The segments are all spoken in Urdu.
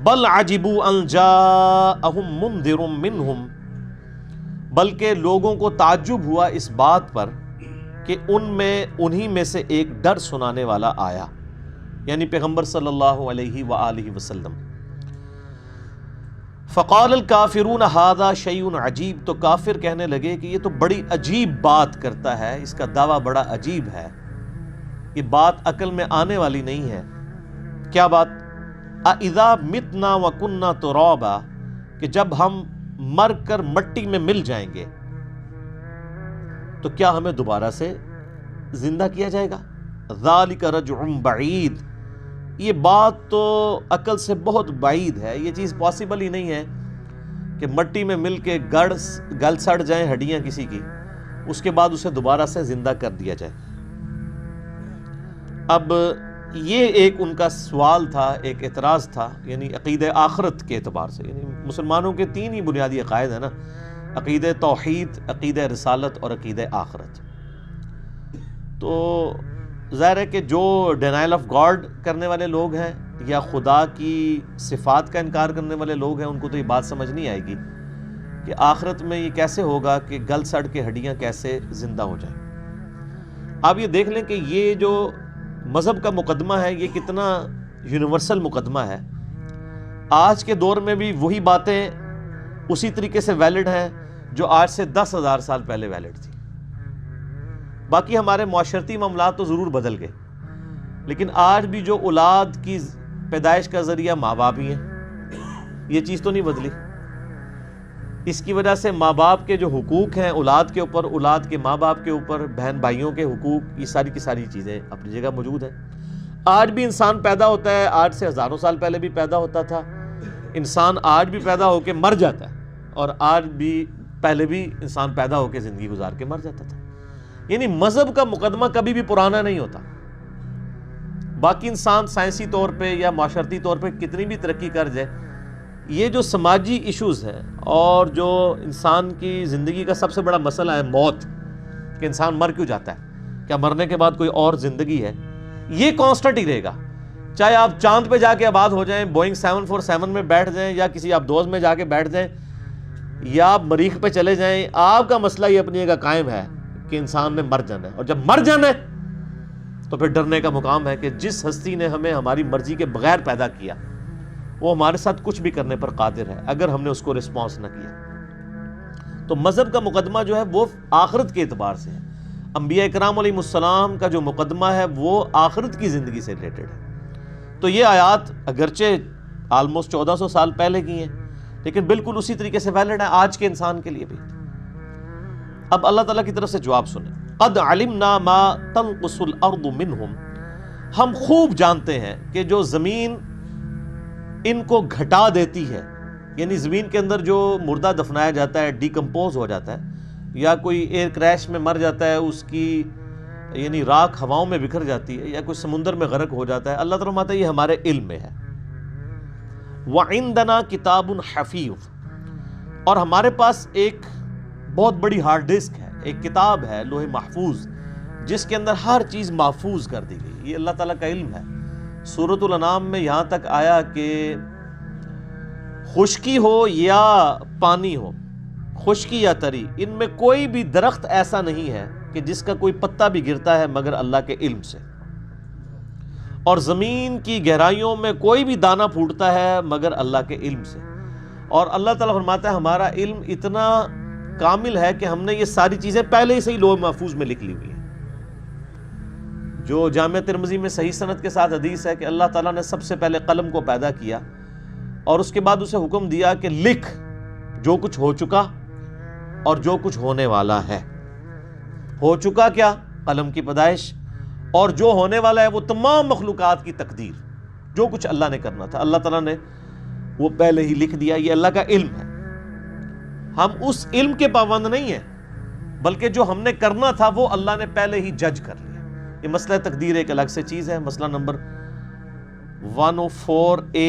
بل عجبوا ان جاءہم منذر منہم، بلکہ لوگوں کو تعجب ہوا اس بات پر کہ انہی میں سے ایک ڈر سنانے والا آیا، یعنی پیغمبر صلی اللہ علیہ وآلہ وسلم۔ فقال الکافرون ھذا شیء عجیب، تو کافر کہنے لگے کہ یہ تو بڑی عجیب بات کرتا ہے، اس کا دعویٰ بڑا عجیب ہے، یہ بات عقل میں آنے والی نہیں ہے۔ کیا بات؟ اذا متنا وکنا ترابا، کہ جب ہم مر کر مٹی میں مل جائیں گے تو کیا ہمیں دوبارہ سے زندہ کیا جائے گا؟ ذالک رجع بعید، یہ بات تو عقل سے بہت بعید ہے، یہ چیز پاسبل ہی نہیں ہے کہ مٹی میں مل کے گل سڑ جائیں ہڈیاں کسی کی، اس کے بعد اسے دوبارہ سے زندہ کر دیا جائے۔ اب یہ ایک ان کا سوال تھا، ایک اعتراض تھا، یعنی عقیدہ آخرت کے اعتبار سے۔ یعنی مسلمانوں کے تین ہی بنیادی عقائد ہیں نا، عقیدہ توحید، عقیدہ رسالت اور عقیدہ آخرت۔ تو ظاہر ہے کہ جو ڈینائل آف گاڈ کرنے والے لوگ ہیں یا خدا کی صفات کا انکار کرنے والے لوگ ہیں، ان کو تو یہ بات سمجھ نہیں آئے گی کہ آخرت میں یہ کیسے ہوگا کہ گل سڑ کے ہڈیاں کیسے زندہ ہو جائیں۔ آپ یہ دیکھ لیں کہ یہ جو مذہب کا مقدمہ ہے یہ کتنا یونیورسل مقدمہ ہے۔ آج کے دور میں بھی وہی باتیں اسی طریقے سے ویلڈ ہیں جو آج سے 10,000 سال پہلے ویلڈ تھی۔ باقی ہمارے معاشرتی معاملات تو ضرور بدل گئے، لیکن آج بھی جو اولاد کی پیدائش کا ذریعہ ماں باپ ہی ہیں، یہ چیز تو نہیں بدلی۔ اس کی وجہ سے ماں باپ کے جو حقوق ہیں اولاد کے اوپر، اولاد کے ماں باپ کے اوپر، بہن بھائیوں کے حقوق، یہ ساری کی ساری چیزیں اپنی جگہ موجود ہیں۔ آج بھی انسان پیدا ہوتا ہے، آج سے ہزاروں سال پہلے بھی پیدا ہوتا تھا، انسان آج بھی پیدا ہو کے مر جاتا ہے، اور آج بھی پہلے بھی انسان پیدا ہو کے زندگی گزار کے مر جاتا تھا۔ یعنی مذہب کا مقدمہ کبھی بھی پرانا نہیں ہوتا۔ باقی انسان سائنسی طور پہ یا معاشرتی طور پہ کتنی بھی ترقی کر جائے، یہ جو سماجی ایشوز ہیں اور جو انسان کی زندگی کا سب سے بڑا مسئلہ ہے موت، کہ انسان مر کیوں جاتا ہے، کیا مرنے کے بعد کوئی اور زندگی ہے، یہ کانسٹنٹ ہی رہے گا۔ چاہے آپ چاند پہ جا کے آباد ہو جائیں، بوئنگ 747 میں بیٹھ جائیں، یا کسی آپ دوز میں جا کے بیٹھ جائیں، یا آپ مریخ پہ چلے جائیں، آپ کا مسئلہ یہ اپنی جگہ قائم ہے کہ انسان نے مر جانا ہے۔ اور جب مر جانا ہے تو پھر ڈرنے کا مقام ہے کہ جس ہستی نے ہمیں ہماری مرضی کے بغیر پیدا کیا، وہ ہمارے ساتھ کچھ بھی کرنے پر قادر ہے اگر ہم نے اس کو رسپانس نہ کیا۔ تو مذہب کا مقدمہ جو ہے وہ آخرت کے اعتبار سے ہے۔ انبیاء اکرام علیہ السلام کا جو مقدمہ ہے وہ آخرت کی زندگی سے ریلیٹڈ ہے۔ تو یہ آیات اگرچہ آلموسٹ 1400 سال پہلے کی ہیں، لیکن بالکل اسی طریقے سے ویلڈ ہے آج کے انسان کے لیے بھی۔ اب اللہ تعالیٰ کی طرف سے جواب سنیں۔ قد علمنا ما تنقص الارض منہم، ہم خوب جانتے ہیں کہ جو زمین ان کو گھٹا دیتی ہے، یعنی زمین کے اندر جو مردہ دفنایا جاتا ہے، ڈیکمپوز ہو جاتا ہے، یا کوئی ایئر کریش میں مر جاتا ہے، اس کی یعنی راکھ ہواؤں میں بکھر جاتی ہے، یا کوئی سمندر میں غرق ہو جاتا ہے، اللہ تعالیٰ فرماتا ہے یہ ہمارے علم میں ہے۔ وَعِندَنَا كِتَابٌ حَفِيظٌ، اور ہمارے پاس ایک بہت بڑی ہارڈ ڈسک ہے، ایک کتاب ہے لوح محفوظ، جس کے اندر ہر چیز محفوظ کر دی گئی۔ یہ اللہ تعالیٰ کا علم ہے۔ سورۃ الانعام میں یہاں تک آیا کہ خشکی ہو یا پانی ہو، خشکی یا تری، ان میں کوئی بھی درخت ایسا نہیں ہے کہ جس کا کوئی پتا بھی گرتا ہے مگر اللہ کے علم سے، اور زمین کی گہرائیوں میں کوئی بھی دانہ پھوٹتا ہے مگر اللہ کے علم سے۔ اور اللہ تعالیٰ فرماتا ہے ہمارا علم اتنا کامل ہے کہ ہم نے یہ ساری چیزیں پہلے ہی سے ہی لوح محفوظ میں لکھ لی ہوئی ہیں۔ جو جامع ترمذی میں صحیح سند کے ساتھ حدیث ہے کہ اللہ تعالیٰ نے سب سے پہلے قلم کو پیدا کیا اور اس کے بعد اسے حکم دیا کہ لکھ جو کچھ ہو چکا اور جو کچھ ہونے والا ہے۔ ہو چکا کیا؟ قلم کی پیدائش، اور جو ہونے والا ہے وہ تمام مخلوقات کی تقدیر، جو کچھ اللہ نے کرنا تھا اللہ تعالیٰ نے وہ پہلے ہی لکھ دیا۔ یہ اللہ کا علم ہے۔ ہم اس علم کے پابند نہیں ہیں، بلکہ جو ہم نے کرنا تھا وہ اللہ نے پہلے ہی جج کر لیا۔ یہ مسئلہ تقدیر ایک الگ سے چیز ہے، مسئلہ نمبر 104A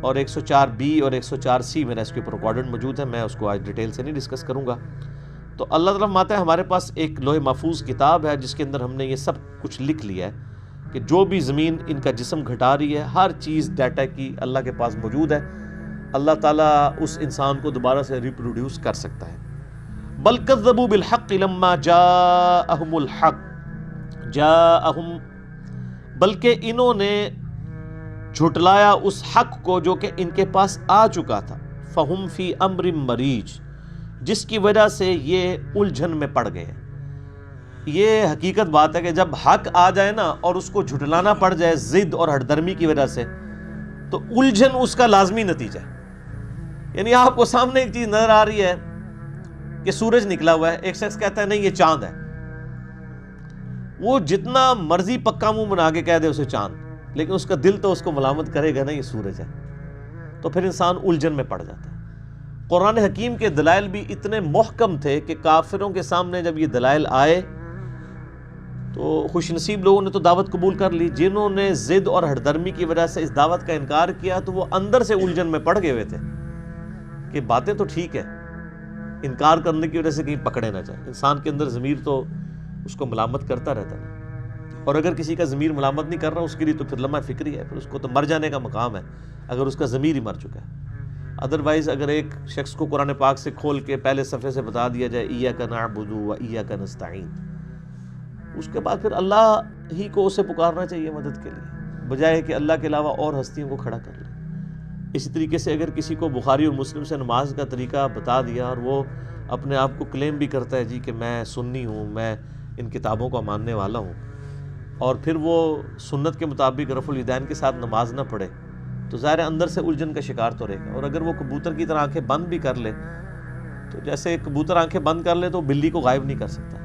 اور 104B اور 104C میرا اس کے اوپر ریکارڈڈ موجود ہے، میں اس کو آج ڈیٹیل سے نہیں ڈسکس کروں گا۔ تو اللہ تعالیٰ فرماتا ہے ہمارے پاس ایک لوح محفوظ کتاب ہے جس کے اندر ہم نے یہ سب کچھ لکھ لیا ہے کہ جو بھی زمین ان کا جسم گھٹا رہی ہے، ہر چیز ڈیٹا کی اللہ کے پاس موجود ہے. اللہ تعالیٰ اس انسان کو دوبارہ سے ریپروڈیوس کر سکتا ہے. بل کذبوا بالحق لما جاءہم الحق جاءہم، بلکہ انہوں نے جھٹلایا اس حق کو جو کہ ان کے پاس آ چکا تھا. فہم فی امر مریج، جس کی وجہ سے یہ الجھن میں پڑ گئے. یہ حقیقت بات ہے کہ جب حق آ جائے نا اور اس کو جھٹلانا پڑ جائے ضد اور ہٹ درمی کی وجہ سے، تو الجھن اس کا لازمی نتیجہ ہے. یعنی آپ کو سامنے ایک چیز نظر آ رہی ہے کہ سورج نکلا ہوا ہے، ایک شخص کہتا ہے نہیں یہ چاند ہے. وہ جتنا مرضی پکا منہ بنا کے کہہ دے اسے چاند، لیکن اس کا دل تو اس کو ملامت کرے گا نا یہ سورج ہے. تو پھر انسان الجھن میں پڑ جاتا ہے. قرآن حکیم کے دلائل بھی اتنے محکم تھے کہ کافروں کے سامنے جب یہ دلائل آئے تو خوش نصیب لوگوں نے تو دعوت قبول کر لی. جنہوں نے ضد اور ہٹ درمی کی وجہ سے اس دعوت کا انکار کیا تو وہ اندر سے الجھن میں پڑ گئے ہوئے تھے کہ باتیں تو ٹھیک ہے، انکار کرنے کی وجہ سے کہیں پکڑے نہ جائیں. انسان کے اندر ضمیر تو اس کو ملامت کرتا رہتا ہے، اور اگر کسی کا ضمیر ملامت نہیں کر رہا اس کے لیے تو پھر لمحہ فکری ہے، پھر اس کو تو مر جانے کا مقام ہے اگر اس کا ضمیر ہی مر چکا ہے. ادروائز اگر ایک شخص کو قرآن پاک سے کھول کے پہلے صفحے سے بتا دیا جائے ایاک نعبد و ایاک نستعین، اس کے بعد پھر اللہ ہی کو اسے پکارنا چاہیے مدد کے لیے، بجائے کہ اللہ کے علاوہ اور ہستیوں کو کھڑا کر لے. اسی طریقے سے اگر کسی کو بخاری اور مسلم سے نماز کا طریقہ بتا دیا اور وہ اپنے آپ کو کلیم بھی کرتا ہے جی کہ میں سنی ہوں، میں ان کتابوں کو ماننے والا ہوں، اور پھر وہ سنت کے مطابق رفع الیدین کے ساتھ نماز نہ پڑھے، تو ظاہر اندر سے الجھن کا شکار تو رہے گا. اور اگر وہ کبوتر کی طرح آنکھیں بند بھی کر لے، تو جیسے کبوتر آنکھیں بند کر لے تو بلی کو غائب نہیں کر سکتا.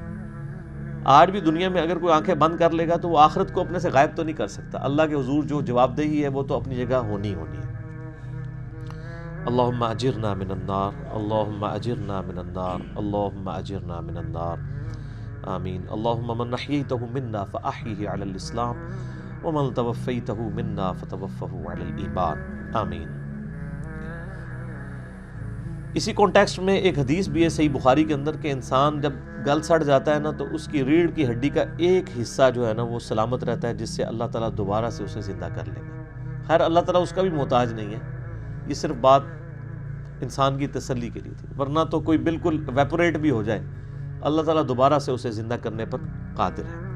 آج بھی دنیا میں اگر کوئی آنکھیں بند کر لے گا تو وہ آخرت کو اپنے سے غائب تو نہیں کر سکتا. اللہ کے حضور جو جواب دہی ہے وہ تو اپنی جگہ ہونی ہے. اللہم اجرنا من النار، اللہم اجرنا من النار، اللہم اجرنا من النار، آمین. اللہم من احییتہ منا فاحیہ علی الاسلام ومن توفیتہ منا فتوفہ علی الایمان، آمین. اسی کانٹیکسٹ میں ایک حدیث بھی ہے صحیح بخاری کے اندر کہ انسان جب گل سڑ جاتا ہے نا تو اس کی ریڑھ کی ہڈی کا ایک حصہ جو ہے نا وہ سلامت رہتا ہے، جس سے اللہ تعالیٰ دوبارہ سے اسے زندہ کر لے گا. خیر اللہ تعالیٰ اس کا بھی محتاج نہیں ہے، یہ صرف بات انسان کی تسلی کے لیے تھی، ورنہ تو کوئی بالکل ویپوریٹ بھی ہو جائے اللہ تعالیٰ دوبارہ سے اسے زندہ کرنے پر قادر ہے.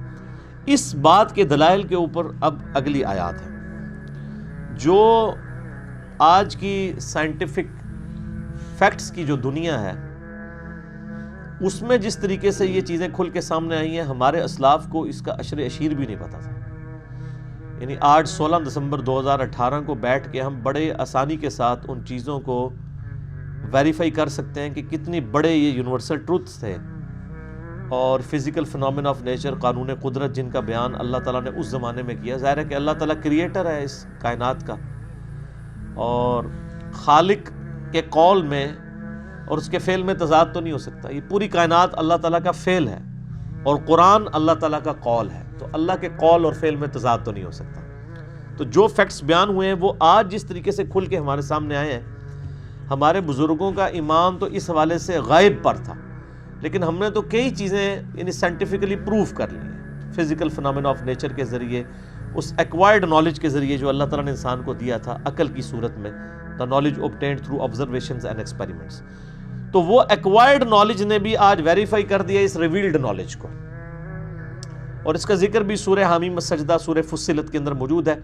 اس بات کے دلائل کے اوپر اب اگلی آیات ہے. جو آج کی سائنٹیفک فیکٹس کی جو دنیا ہے اس میں جس طریقے سے یہ چیزیں کھل کے سامنے آئی ہیں، ہمارے اسلاف کو اس کا عشر اشیر بھی نہیں پتا تھا. یعنی آج 16 دسمبر 2018 کو بیٹھ کے ہم بڑے آسانی کے ساتھ ان چیزوں کو ویریفائی کر سکتے ہیں کہ کتنی بڑے یہ یونیورسل ٹروتھس تھے، اور فزیکل فنومین آف نیچر، قانون قدرت جن کا بیان اللہ تعالیٰ نے اس زمانے میں کیا. ظاہر ہے کہ اللہ تعالیٰ کریٹر ہے اس کائنات کا، اور خالق کے قول میں اور اس کے فعل میں تضاد تو نہیں ہو سکتا. یہ پوری کائنات اللہ تعالیٰ کا فعل ہے اور قرآن اللہ تعالیٰ کا قول ہے، تو اللہ کے قول اور فعل میں تضاد تو نہیں ہو سکتا. تو جو فیکٹس بیان ہوئے ہیں وہ آج جس طریقے سے کھل کے ہمارے سامنے آئے ہیں، ہمارے بزرگوں کا ایمان تو اس حوالے سے غائب پر تھا، لیکن ہم نے تو کئی چیزیں یعنی سائنٹیفکلی پروف کر لی ہیں فزیکل فنومین آف نیچر کے ذریعے، اس ایکوائرڈ نالج کے ذریعے جو اللہ تعالیٰ نے انسان کو دیا تھا عقل کی صورت میں، the knowledge obtained through observations and experiments. تو وہ ایکوائرڈ نالج نے بھی آج ویریفائی کر دیا اس ریویلڈ نالج کو، اور اس کا ذکر بھی سورہ حامیم السجدہ سورہ فصلت کے اندر موجود ہے.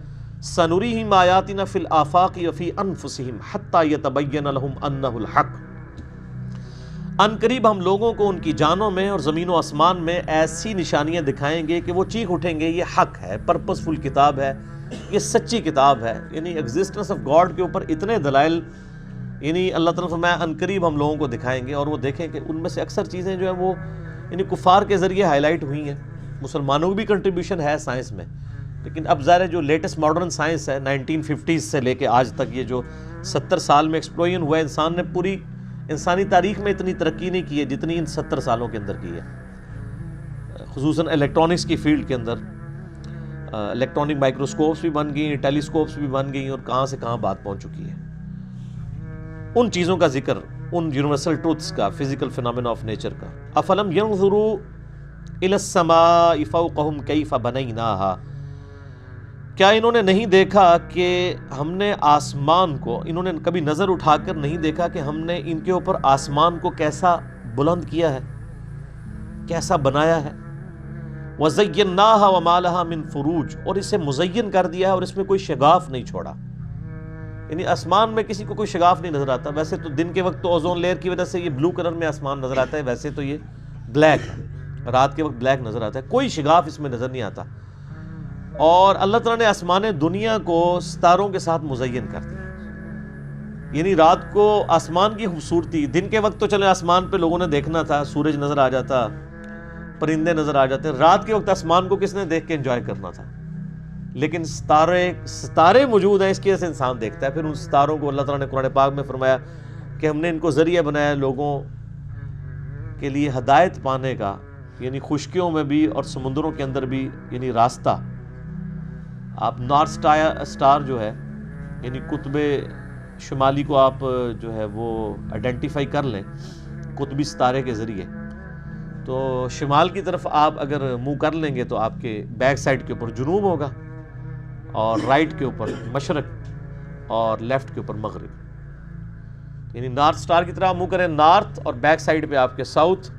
سنریہم آیاتنا فی الآفاق وفی انفسہم حتی یتبین لہم انہ الحق. ان قریب ہم لوگوں کو ان کی جانوں میں اور زمین و آسمان میں ایسی نشانیاں دکھائیں گے کہ وہ چیخ اٹھیں گے یہ حق ہے، پرپسفل کتاب ہے، یہ سچی کتاب ہے. یعنی ایگزسٹنس آف گاڈ کے اوپر اتنے دلائل یعنی اللہ تعالیٰ فرمایا ان قریب ہم لوگوں کو دکھائیں گے، اور وہ دیکھیں کہ ان میں سے اکثر چیزیں جو ہیں وہ یعنی کفار کے ذریعے ہائی لائٹ ہوئی ہیں. مسلمانوں کی بھی کنٹریبیوشن ہے سائنس میں، لیکن اب ظاہر ہے جو لیٹسٹ ماڈرن سائنس ہے 1950s سے لے کے آج تک یہ جو 70 سال میں ایکسپلوژن ہوا ہے، انسان نے پوری انسانی تاریخ میں اتنی ترقی نہیں کی ہے جتنی ان 70 سالوں کے اندر کی ہے. خصوصاً الیکٹرانکس کی فیلڈ کے اندر الیکٹرانک مائکروسکوپس بھی بن گئی، ٹیلیسکوپس بھی بن گئی، اور کہاں سے کہاں بات پہنچ چکی ہے. ان چیزوں کا ذکر، ان یونیورسل ٹروتھس کا، فزیکل فنومین آف نیچر کا. افلم ينظروا الى السماء فوقهم كيف بنيناها کیا انہوں نے نہیں دیکھا کہ ہم نے آسمان کو، انہوں نے کبھی نظر اٹھا کر نہیں دیکھا کہ ہم نے ان کے اوپر آسمان کو کیسا بلند کیا ہے، کیسا بنایا ہے. وَزَيَّنَّاهَا وَمَا لَهَا مِن فُرُوجٍ، اور اسے مزین کر دیا ہے اور اس میں کوئی شگاف نہیں چھوڑا. یعنی آسمان میں کسی کو کوئی شگاف نہیں نظر آتا. ویسے تو دن کے وقت تو اوزون لیئر کی وجہ سے یہ بلو کلر میں آسمان نظر آتا ہے، ویسے تو یہ بلیک ہے، رات کے وقت بلیک نظر آتا ہے، کوئی شگاف اس میں نظر نہیں آتا. اور اللہ تعالیٰ نے آسمان دنیا کو ستاروں کے ساتھ مزین کر دیا. یعنی رات کو آسمان کی خوبصورتی، دن کے وقت تو چلے آسمان پہ لوگوں نے دیکھنا تھا، سورج نظر آ جاتا، پرندے نظر آ جاتے، رات کے وقت آسمان کو کس نے دیکھ کے انجوائے کرنا تھا. لیکن ستارے موجود ہیں، اس کی وجہ سے انسان دیکھتا ہے. پھر ان ستاروں کو اللہ تعالیٰ نے قرآن پاک میں فرمایا کہ ہم نے ان کو ذریعہ بنایا لوگوں کے لیے ہدایت پانے کا، یعنی خشکیوں میں بھی اور سمندروں کے اندر بھی، یعنی راستہ. آپ نارتھ سٹار جو ہے، یعنی قطب شمالی کو آپ جو ہے وہ آئیڈینٹیفائی کر لیں قطبی ستارے کے ذریعے، تو شمال کی طرف آپ اگر منہ کر لیں گے تو آپ کے بیک سائڈ کے اوپر جنوب ہوگا، اور رائٹ کے اوپر مشرق، اور لیفٹ کے اوپر مغرب. یعنی نارتھ سٹار کی طرح منہ کریں نارتھ، اور بیک سائڈ پہ آپ کے ساؤتھ،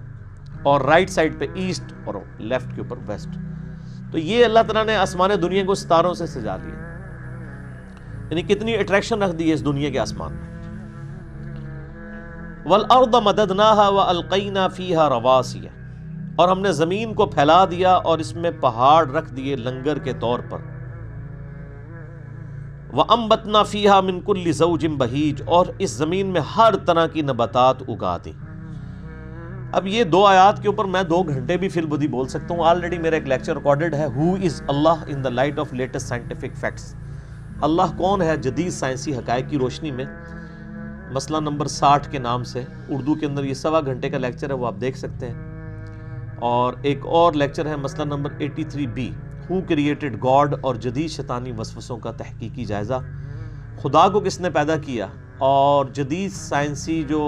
اور رائٹ سائڈ پہ ایسٹ، اور لیفٹ کے اوپر ویسٹ. تو یہ اللہ تعالیٰ نے آسمان دنیا کو ستاروں سے سجا لیا. یعنی کتنی اٹریکشن رکھ دی ہے اس دنیا کے آسمان میں. وَالْأَرْضَ مَدَدْنَاهَا وَأَلْقَيْنَا فِيهَا رَوَاسِيَ، اور ہم نے زمین کو پھیلا دیا اور اس میں پہاڑ رکھ دیے لنگر کے طور پر. وَأَنبَتْنَا فِيهَا مِن كُلِّ زَوْجٍ بَهِيجٍ، اور اس زمین میں ہر طرح کی نباتات اگا دی. اب یہ دو آیات کے اوپر میں 2 گھنٹے بھی فی البدی بول سکتا ہوں. آلریڈی میرا ایک لیکچر ریکارڈڈ ہے، who is Allah in the light of latest scientific facts. اللہ کون ہے جدید سائنسی حقائق کی روشنی میں، مسئلہ نمبر 60 کے نام سے. اردو کے اندر یہ 1.25 گھنٹے کا لیکچر ہے، وہ آپ دیکھ سکتے ہیں. اور ایک اور لیکچر ہے مسئلہ number 83B، who created God, اور جدید شیطانی وسوسوں کا تحقیقی جائزہ. خدا کو کس نے پیدا کیا، اور جدید سائنسی جو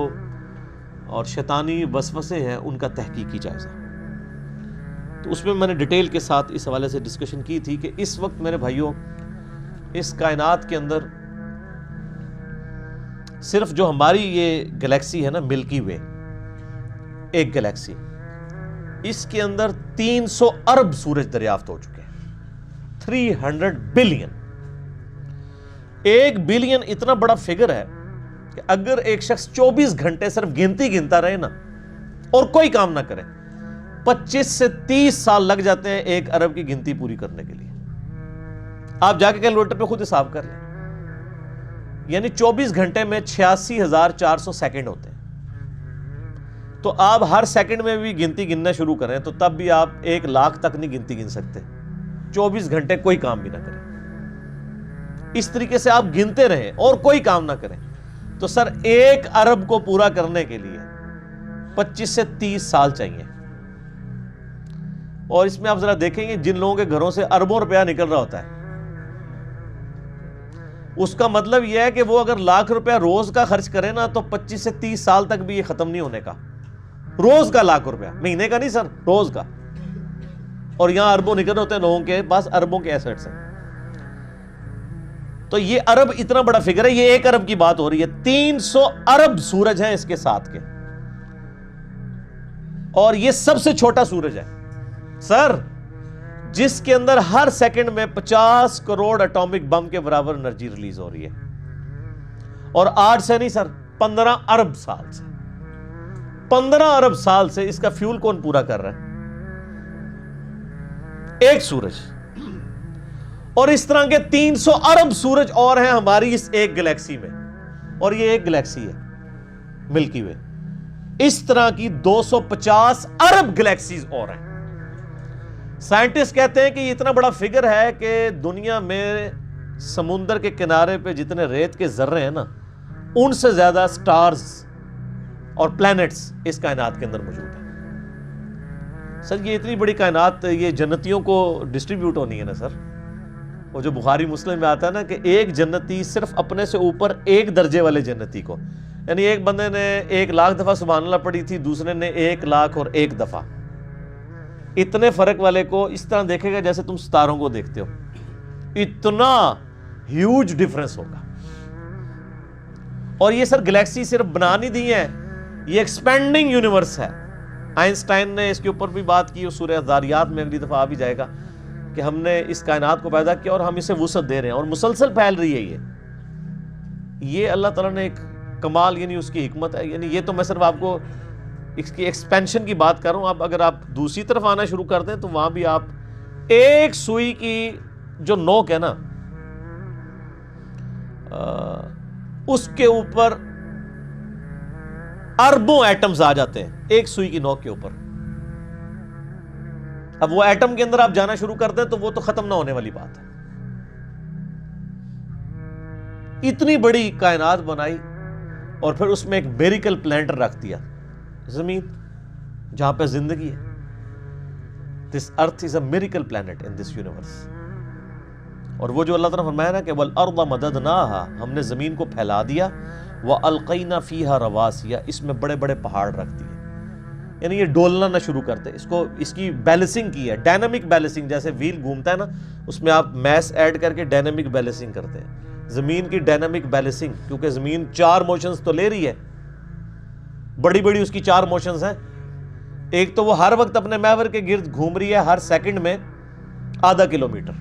اور شیطانی وسوسے ہیں ان کا تحقیقی جائزہ. تو اس میں نے ڈیٹیل کے ساتھ اس حوالے سے ڈسکشن کی تھی کہ اس وقت میرے بھائیوں اس کائنات کے اندر صرف جو ہماری یہ گلیکسی ہے نا، ملکی وے، ایک گلیکسی، اس کے اندر 300 ارب سورج دریافت ہو چکے ہیں. 300 بلین. 1 بلین اتنا بڑا فگر ہے کہ اگر ایک شخص 24 گھنٹے صرف گنتا رہے نا اور کوئی کام نہ کرے، 25 سے 30 سال لگ جاتے ہیں 1 ارب کی گنتی پوری کرنے کے لیے. آپ جا کے کیلکولیٹر پہ خود حساب کر لیں. یعنی 24 گھنٹے میں 86,400 سیکنڈ ہوتے ہیں. تو آپ ہر سیکنڈ میں بھی گنتی گننا شروع کریں تو تب بھی آپ 1 لاکھ تک نہیں گنتی گن سکتے 24 گھنٹے کوئی کام بھی نہ کریں. اس طریقے سے آپ گنتے رہیں اور کوئی کام نہ کریں تو سر 1 ارب کو پورا کرنے کے لیے 25 سے 30 سال چاہیے. اور اس میں آپ ذرا دیکھیں گے جن لوگوں کے گھروں سے اربوں روپیہ نکل رہا ہوتا ہے، اس کا مطلب یہ ہے کہ وہ اگر لاکھ روپیہ روز کا خرچ کرے نا تو 25 سے 30 سال تک بھی یہ ختم نہیں ہونے کا. روز کا لاکھ روپیہ، مہینے کا نہیں سر، روز کا. اور یہاں اربوں نکل رہے ہوتے ہیں لوگوں کے پاس، اربوں کے ایسٹس ہیں. تو یہ ارب اتنا بڑا فگر ہے. یہ 1 ارب کی بات ہو رہی ہے، 300 ارب سورج ہیں اس کے ساتھ کے، اور یہ سب سے چھوٹا سورج ہے سر، جس کے اندر ہر سیکنڈ میں 50 کروڑ اٹامک بم کے برابر انرجی ریلیز ہو رہی ہے. اور 8 سے نہیں سر، 15 ارب سال سے، 15 ارب سال سے اس کا فیول کون پورا کر رہا ہے؟ ایک سورج. اور اس طرح کے 300 ارب سورج اور ہیں ہماری اس ایک گلیکسی میں، اور یہ ایک گلیکسی ہے ملکی وے. اس طرح کی 250 ارب گلیکسیز اور ہیں. سائنٹسٹ کہتے ہیں کہ یہ اتنا بڑا فگر ہے کہ دنیا میں سمندر کے کنارے پہ جتنے ریت کے ذرے ہیں نا، ان سے زیادہ سٹارز اور پلینٹس اس کائنات کے اندر موجود ہیں. سر یہ اتنی بڑی کائنات یہ جنتیوں کو ڈسٹریبیوٹ ہونی ہے نا سر. وہ جو بخاری مسلم میں آتا ہے نا کہ ایک جنتی صرف اپنے سے اوپر 1 درجے والے جنتی کو، یعنی ایک بندے نے 1 لاکھ دفعہ سبحان اللہ پڑھی تھی، دوسرے نے 1 لاکھ اور 1 دفعہ، اتنے فرق والے کو اس طرح دیکھے گا جیسے تم ستاروں کو دیکھتے ہو. اتنا ہیوج ڈفرنس ہوگا. اور یہ سر گلیکسی صرف بنا نہیں دی ہے, یہ ایکسپینڈنگ یونیورس ہے. آئنسٹائن نے اس کے اوپر بھی بات کی, سورہ ذاریات میں اگلی دفعہ آ بھی جائے گا کہ ہم نے اس کائنات کو پیدا کیا اور ہم اسے وسعت دے رہے ہیں اور مسلسل پھیل رہی ہے. یہ اللہ تعالیٰ نے ایک کمال, یعنی اس کی حکمت ہے. یعنی یہ تو میں صرف آپ کو اس کی ایکسپینشن کی بات کر رہا ہوں. اب اگر آپ دوسری طرف آنا شروع کر دیں تو وہاں بھی آپ ایک سوئی کی جو نوک ہے نا, اس کے اوپر اربوں ایٹمز آ جاتے ہیں ایک سوئی کی نوک کے اوپر. اب وہ ایٹم کے اندر آپ جانا شروع کر دیں تو وہ تو ختم نہ ہونے والی بات ہے. اتنی بڑی کائنات بنائی اور پھر اس میں ایک میریکل پلانٹ رکھ دیا, زمین جہاں پہ زندگی ہے. This earth is a miracle planet in this universe. اور وہ جو اللہ تعالیٰ نے فرمایا نا کہ وَالْأَرْضَ مَدَدْنَاهَا, ہم نے زمین کو پھیلا دیا, وَأَلْقَيْنَا فِيهَا رَوَاسِيَ, اس میں بڑے بڑے پہاڑ رکھ دیے. یعنی یہ ڈولنا نہ شروع کرتے, اس کی بیلنسنگ کی ہے, ڈائنامک بیلنسنگ. جیسے ویل گھومتا ہے نا, اس میں آپ میس ایڈ کر کے ڈائنامک بیلنسنگ کرتے ہیں. زمین کی ڈائنامک بیلنسنگ, کیونکہ زمین 4 موشنز تو لے رہی ہے, بڑی بڑی اس کی 4 موشنز ہیں. ایک تو وہ ہر وقت اپنے محور کے گرد گھوم رہی ہے, ہر سیکنڈ میں ½ کلومیٹر,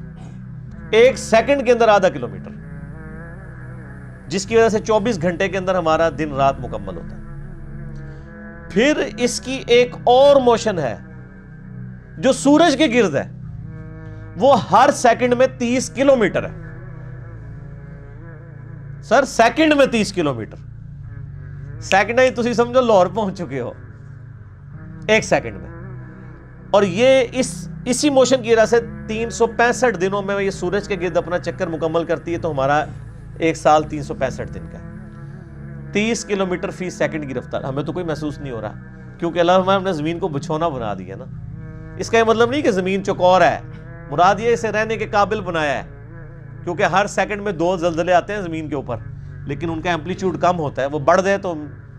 ایک سیکنڈ کے اندر ½ کلومیٹر, جس کی وجہ سے 24 گھنٹے کے اندر ہمارا دن رات مکمل ہوتا ہے. پھر اس کی ایک اور موشن ہے جو سورج کے گرد ہے, وہ ہر سیکنڈ میں 30 کلومیٹر ہے. سر سیکنڈ میں 30 کلومیٹر, سیکنڈ ہی تسی سمجھو لاہور پہنچ چکے ہو ایک سیکنڈ میں. اور یہ اسی موشن کی وجہ سے 365 دنوں میں یہ سورج کے گرد اپنا چکر مکمل کرتی ہے, تو ہمارا ایک سال 365 دن کا ہے. 30 کلومیٹر فی سیکنڈ کی رفتار. ہمیں تو کوئی محسوس نہیں ہو رہا, کیونکہ اللہ نے زمین کو بچھونا بنا دیا نا. اس کا یہ مطلب نہیں کہ زمین چوکور ہے, مراد یہ اسے رہنے کے قابل بنایا ہے, کیونکہ ہر سیکنڈ میں 2 زلزلے آتے ہیں زمین کے اوپر, لیکن ان کا ایمپلیٹیوڈ کم ہوتا ہے. وہ بڑھ جائے تو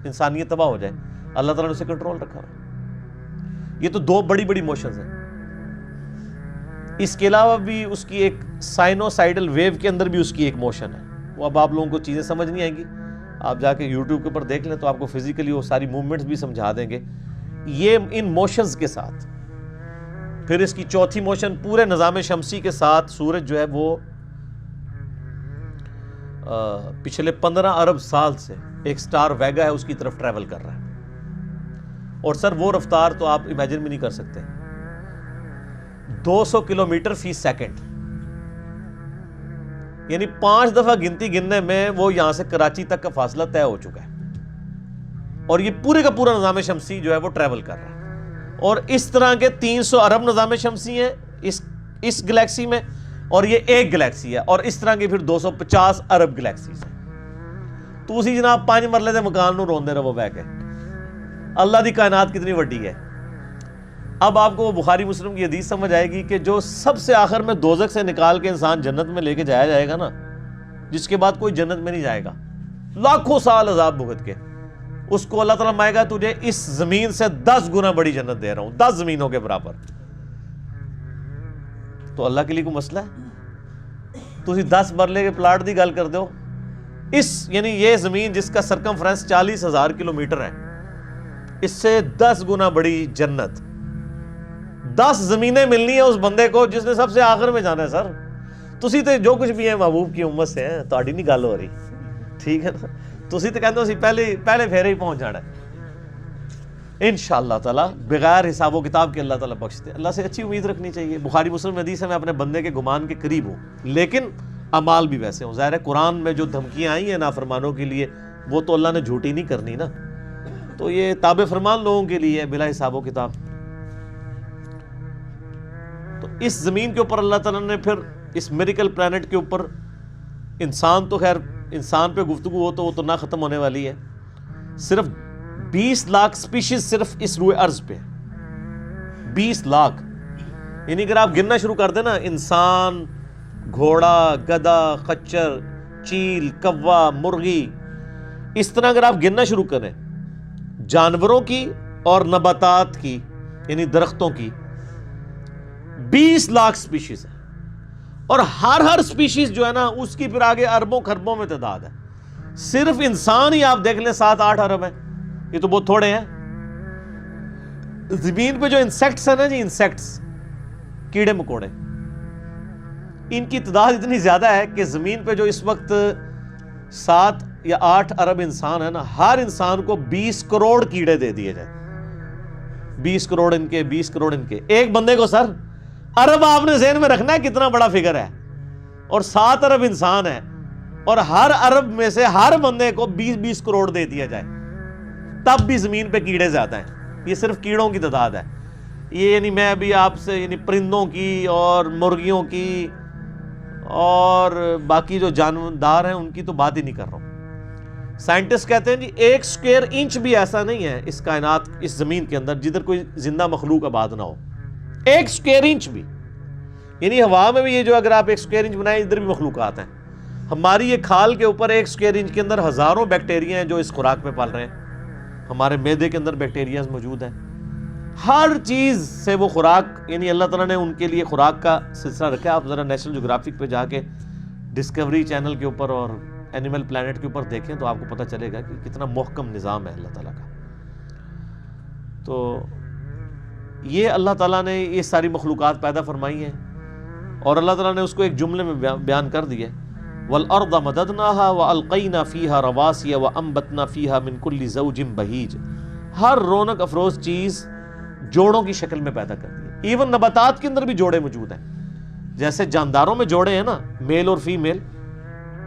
انسانیت تباہ ہو جائے. اللہ تعالیٰ نے اسے کنٹرول رکھا ہے. یہ تو 2 بڑی بڑی موشنز ہیں. اس کے علاوہ بھی اس کی ایک سائنوسائیڈل ویو کے اندر بھی اس کی ایک موشن ہے. وہ اب آپ لوگوں کو چیزیں سمجھ نہیں آئیں گی, آپ جا کے یوٹیوب کے اوپر دیکھ لیں تو آپ کو فزیکلی وہ ساری موومنٹس بھی سمجھا دیں گے. یہ ان موشنز کے ساتھ پھر اس کی چوتھی موشن پورے نظام شمسی کے ساتھ سورج جو ہے وہ پچھلے 15 ارب سال سے ایک سٹار ویگا ہے اس کی طرف ٹریول کر رہا ہے. اور سر وہ رفتار تو آپ امیجن بھی نہیں کر سکتے, 200 کلومیٹر فی سیکنڈ. یعنی 5 دفعہ گنتی گننے میں وہ یہاں سے کراچی تک کا فاصلہ طے ہو چکا ہے, اور یہ پورے کا پورا نظام شمسی جو ہے وہ ٹریول کر رہا ہے. اور اس طرح کے 300 ارب نظام شمسی ہیں اس گلیکسی میں, اور یہ ایک گلیکسی ہے, اور اس طرح کی پھر 250 ارب گلیکسیز ہیں. تو اسی جناب 5 مرلے دے مکان نو روندے رہو بہ کے. اللہ دی کائنات کتنی وڈی ہے. اب آپ کو وہ بخاری مسلم کی حدیث سمجھ آئے گی کہ جو سب سے آخر میں دوزخ سے نکال کے انسان جنت میں لے کے جایا جائے گا نا, جس کے بعد کوئی جنت میں نہیں جائے گا, لاکھوں سال عذاب بھگت کے, اس کو اللہ تعالیٰ مائے گا تجھے اس زمین سے 10 گنا بڑی جنت دے رہا ہوں, 10 زمینوں کے برابر. تو اللہ کے لیے کوئی مسئلہ ہے؟ تو اسی 10 مرلے کے پلاٹ دی گل کر دو. یعنی یہ زمین جس کا سرکمفرنس 40,000 کلومیٹر ہے, اس سے 10 گنا بڑی جنت. 10 زمینیں ملنی ہیں اس بندے کو جس نے سب سے آخر میں جانا ہے. سر تسی تے جو کچھ بھی ہیں محبوب کی امت سے ہیں, تہاڈی نہیں گل ہو رہی, ٹھیک ہے نا. تسی تے کہندے ہو اسی پہلے پھیرے ہی پہنچ جانا ہے انشاءاللہ تعالیٰ, بغیر حساب و کتاب کے اللہ تعالیٰ بخشتے. اللہ سے اچھی امید رکھنی چاہیے. بخاری مسلم حدیث ہے میں اپنے بندے کے گمان کے قریب ہوں, لیکن اعمال بھی ویسے ہوں. ظاہر ہے قرآن میں جو دھمکیاں آئی ہیں نافرمانوں کے لیے, وہ تو اللہ نے جھوٹی نہیں کرنی نا, تو یہ تابع فرمان لوگوں کے لیے بلا حساب و کتاب. تو اس زمین کے اوپر اللہ تعالیٰ نے پھر اس میریکل پلانٹ کے اوپر انسان, تو خیر انسان پہ گفتگو ہو تو وہ تو نہ ختم ہونے والی ہے. صرف 20 لاکھ سپیشیز صرف اس روئے ارض پہ, 20 لاکھ. یعنی اگر آپ گننا شروع کر دیں نا, انسان, گھوڑا, گدھا, خچر, چیل, کوا, مرغی, اس طرح اگر آپ گننا شروع کریں جانوروں کی اور نباتات کی, یعنی درختوں کی, 20 لاکھ سپیشیز ہیں. اور ہر سپیشیز جو ہے نا اس کی پھر آگے اربوں خربوں میں تعداد ہے. صرف انسان ہی آپ دیکھ لیں 7-8 ارب ہیں, یہ تو بہت تھوڑے ہیں. زمین پہ جو انسیکٹس ہیں نا جی, انسیکٹس, کیڑے مکوڑے, ان کی تعداد اتنی زیادہ ہے کہ زمین پہ جو اس وقت 7 یا 8 ارب انسان ہے نا, ہر انسان کو 20 کروڑ کیڑے دے دیے جائیں. 20 کروڑ ان کے, 20 کروڑ ان کے, ایک بندے کو. سر ارب آپ نے ذہن میں رکھنا ہے کتنا بڑا فگر ہے, اور 7 ارب انسان ہے, اور ہر ارب میں سے ہر بندے کو 20-20 کروڑ دے دیا جائے, تب بھی زمین پہ کیڑے زیادہ ہیں. یہ صرف کیڑوں کی تعداد ہے. یہ یعنی میں ابھی آپ سے یعنی پرندوں کی اور مرغیوں کی اور باقی جو جاندار ہیں ان کی تو بات ہی نہیں کر رہا ہوں. سائنٹسٹ کہتے ہیں جی 1 سکوائر انچ بھی ایسا نہیں ہے اس کائنات, اس زمین کے اندر جدھر کوئی زندہ مخلوق آباد نہ ہو. 1 سکوائر انچ بھی, یعنی ہوا میں بھی یہ جو اگر آپ 1 سکوائر انچ بنائیں ادھر بھی مخلوقات ہیں. ہماری یہ کھال کے اوپر 1 سکوائر انچ کے اندر ہزاروں بیکٹیریا ہیں جو اس خوراک پہ پل رہے ہیں. ہمارے معدے کے اندر بیکٹیریاز موجود ہیں. ہر چیز سے وہ خوراک, یعنی اللہ تعالیٰ نے ان کے لیے خوراک کا سلسلہ رکھا. آپ ذرا نیشنل جغرافک پہ جا کے ڈسکوری چینل کے اوپر اور اینیمل پلانٹ کے اوپر دیکھیں تو آپ کو پتہ چلے گا کہ کتنا محکم نظام ہے اللہ تعالیٰ کا. تو یہ اللہ تعالیٰ نے یہ ساری مخلوقات پیدا فرمائی ہیں, اور اللہ تعالیٰ نے اس کو ایک جملے میں بیان کر دیا ہے, وَالْأَرْضَ مَدَدْنَاهَا وَأَلْقَيْنَا فِيهَا رَوَاسِيَ وَأَنبَتْنَا فِيهَا مِنْ كُلِّ زَوْجٍ بَهِيجٍ. ہر رونق افروز چیز جوڑوں کی شکل میں پیدا کرتی ہے. ایون نباتات کے اندر بھی جوڑے موجود ہیں. جیسے جانداروں میں جوڑے ہیں نا, میل اور فیمیل,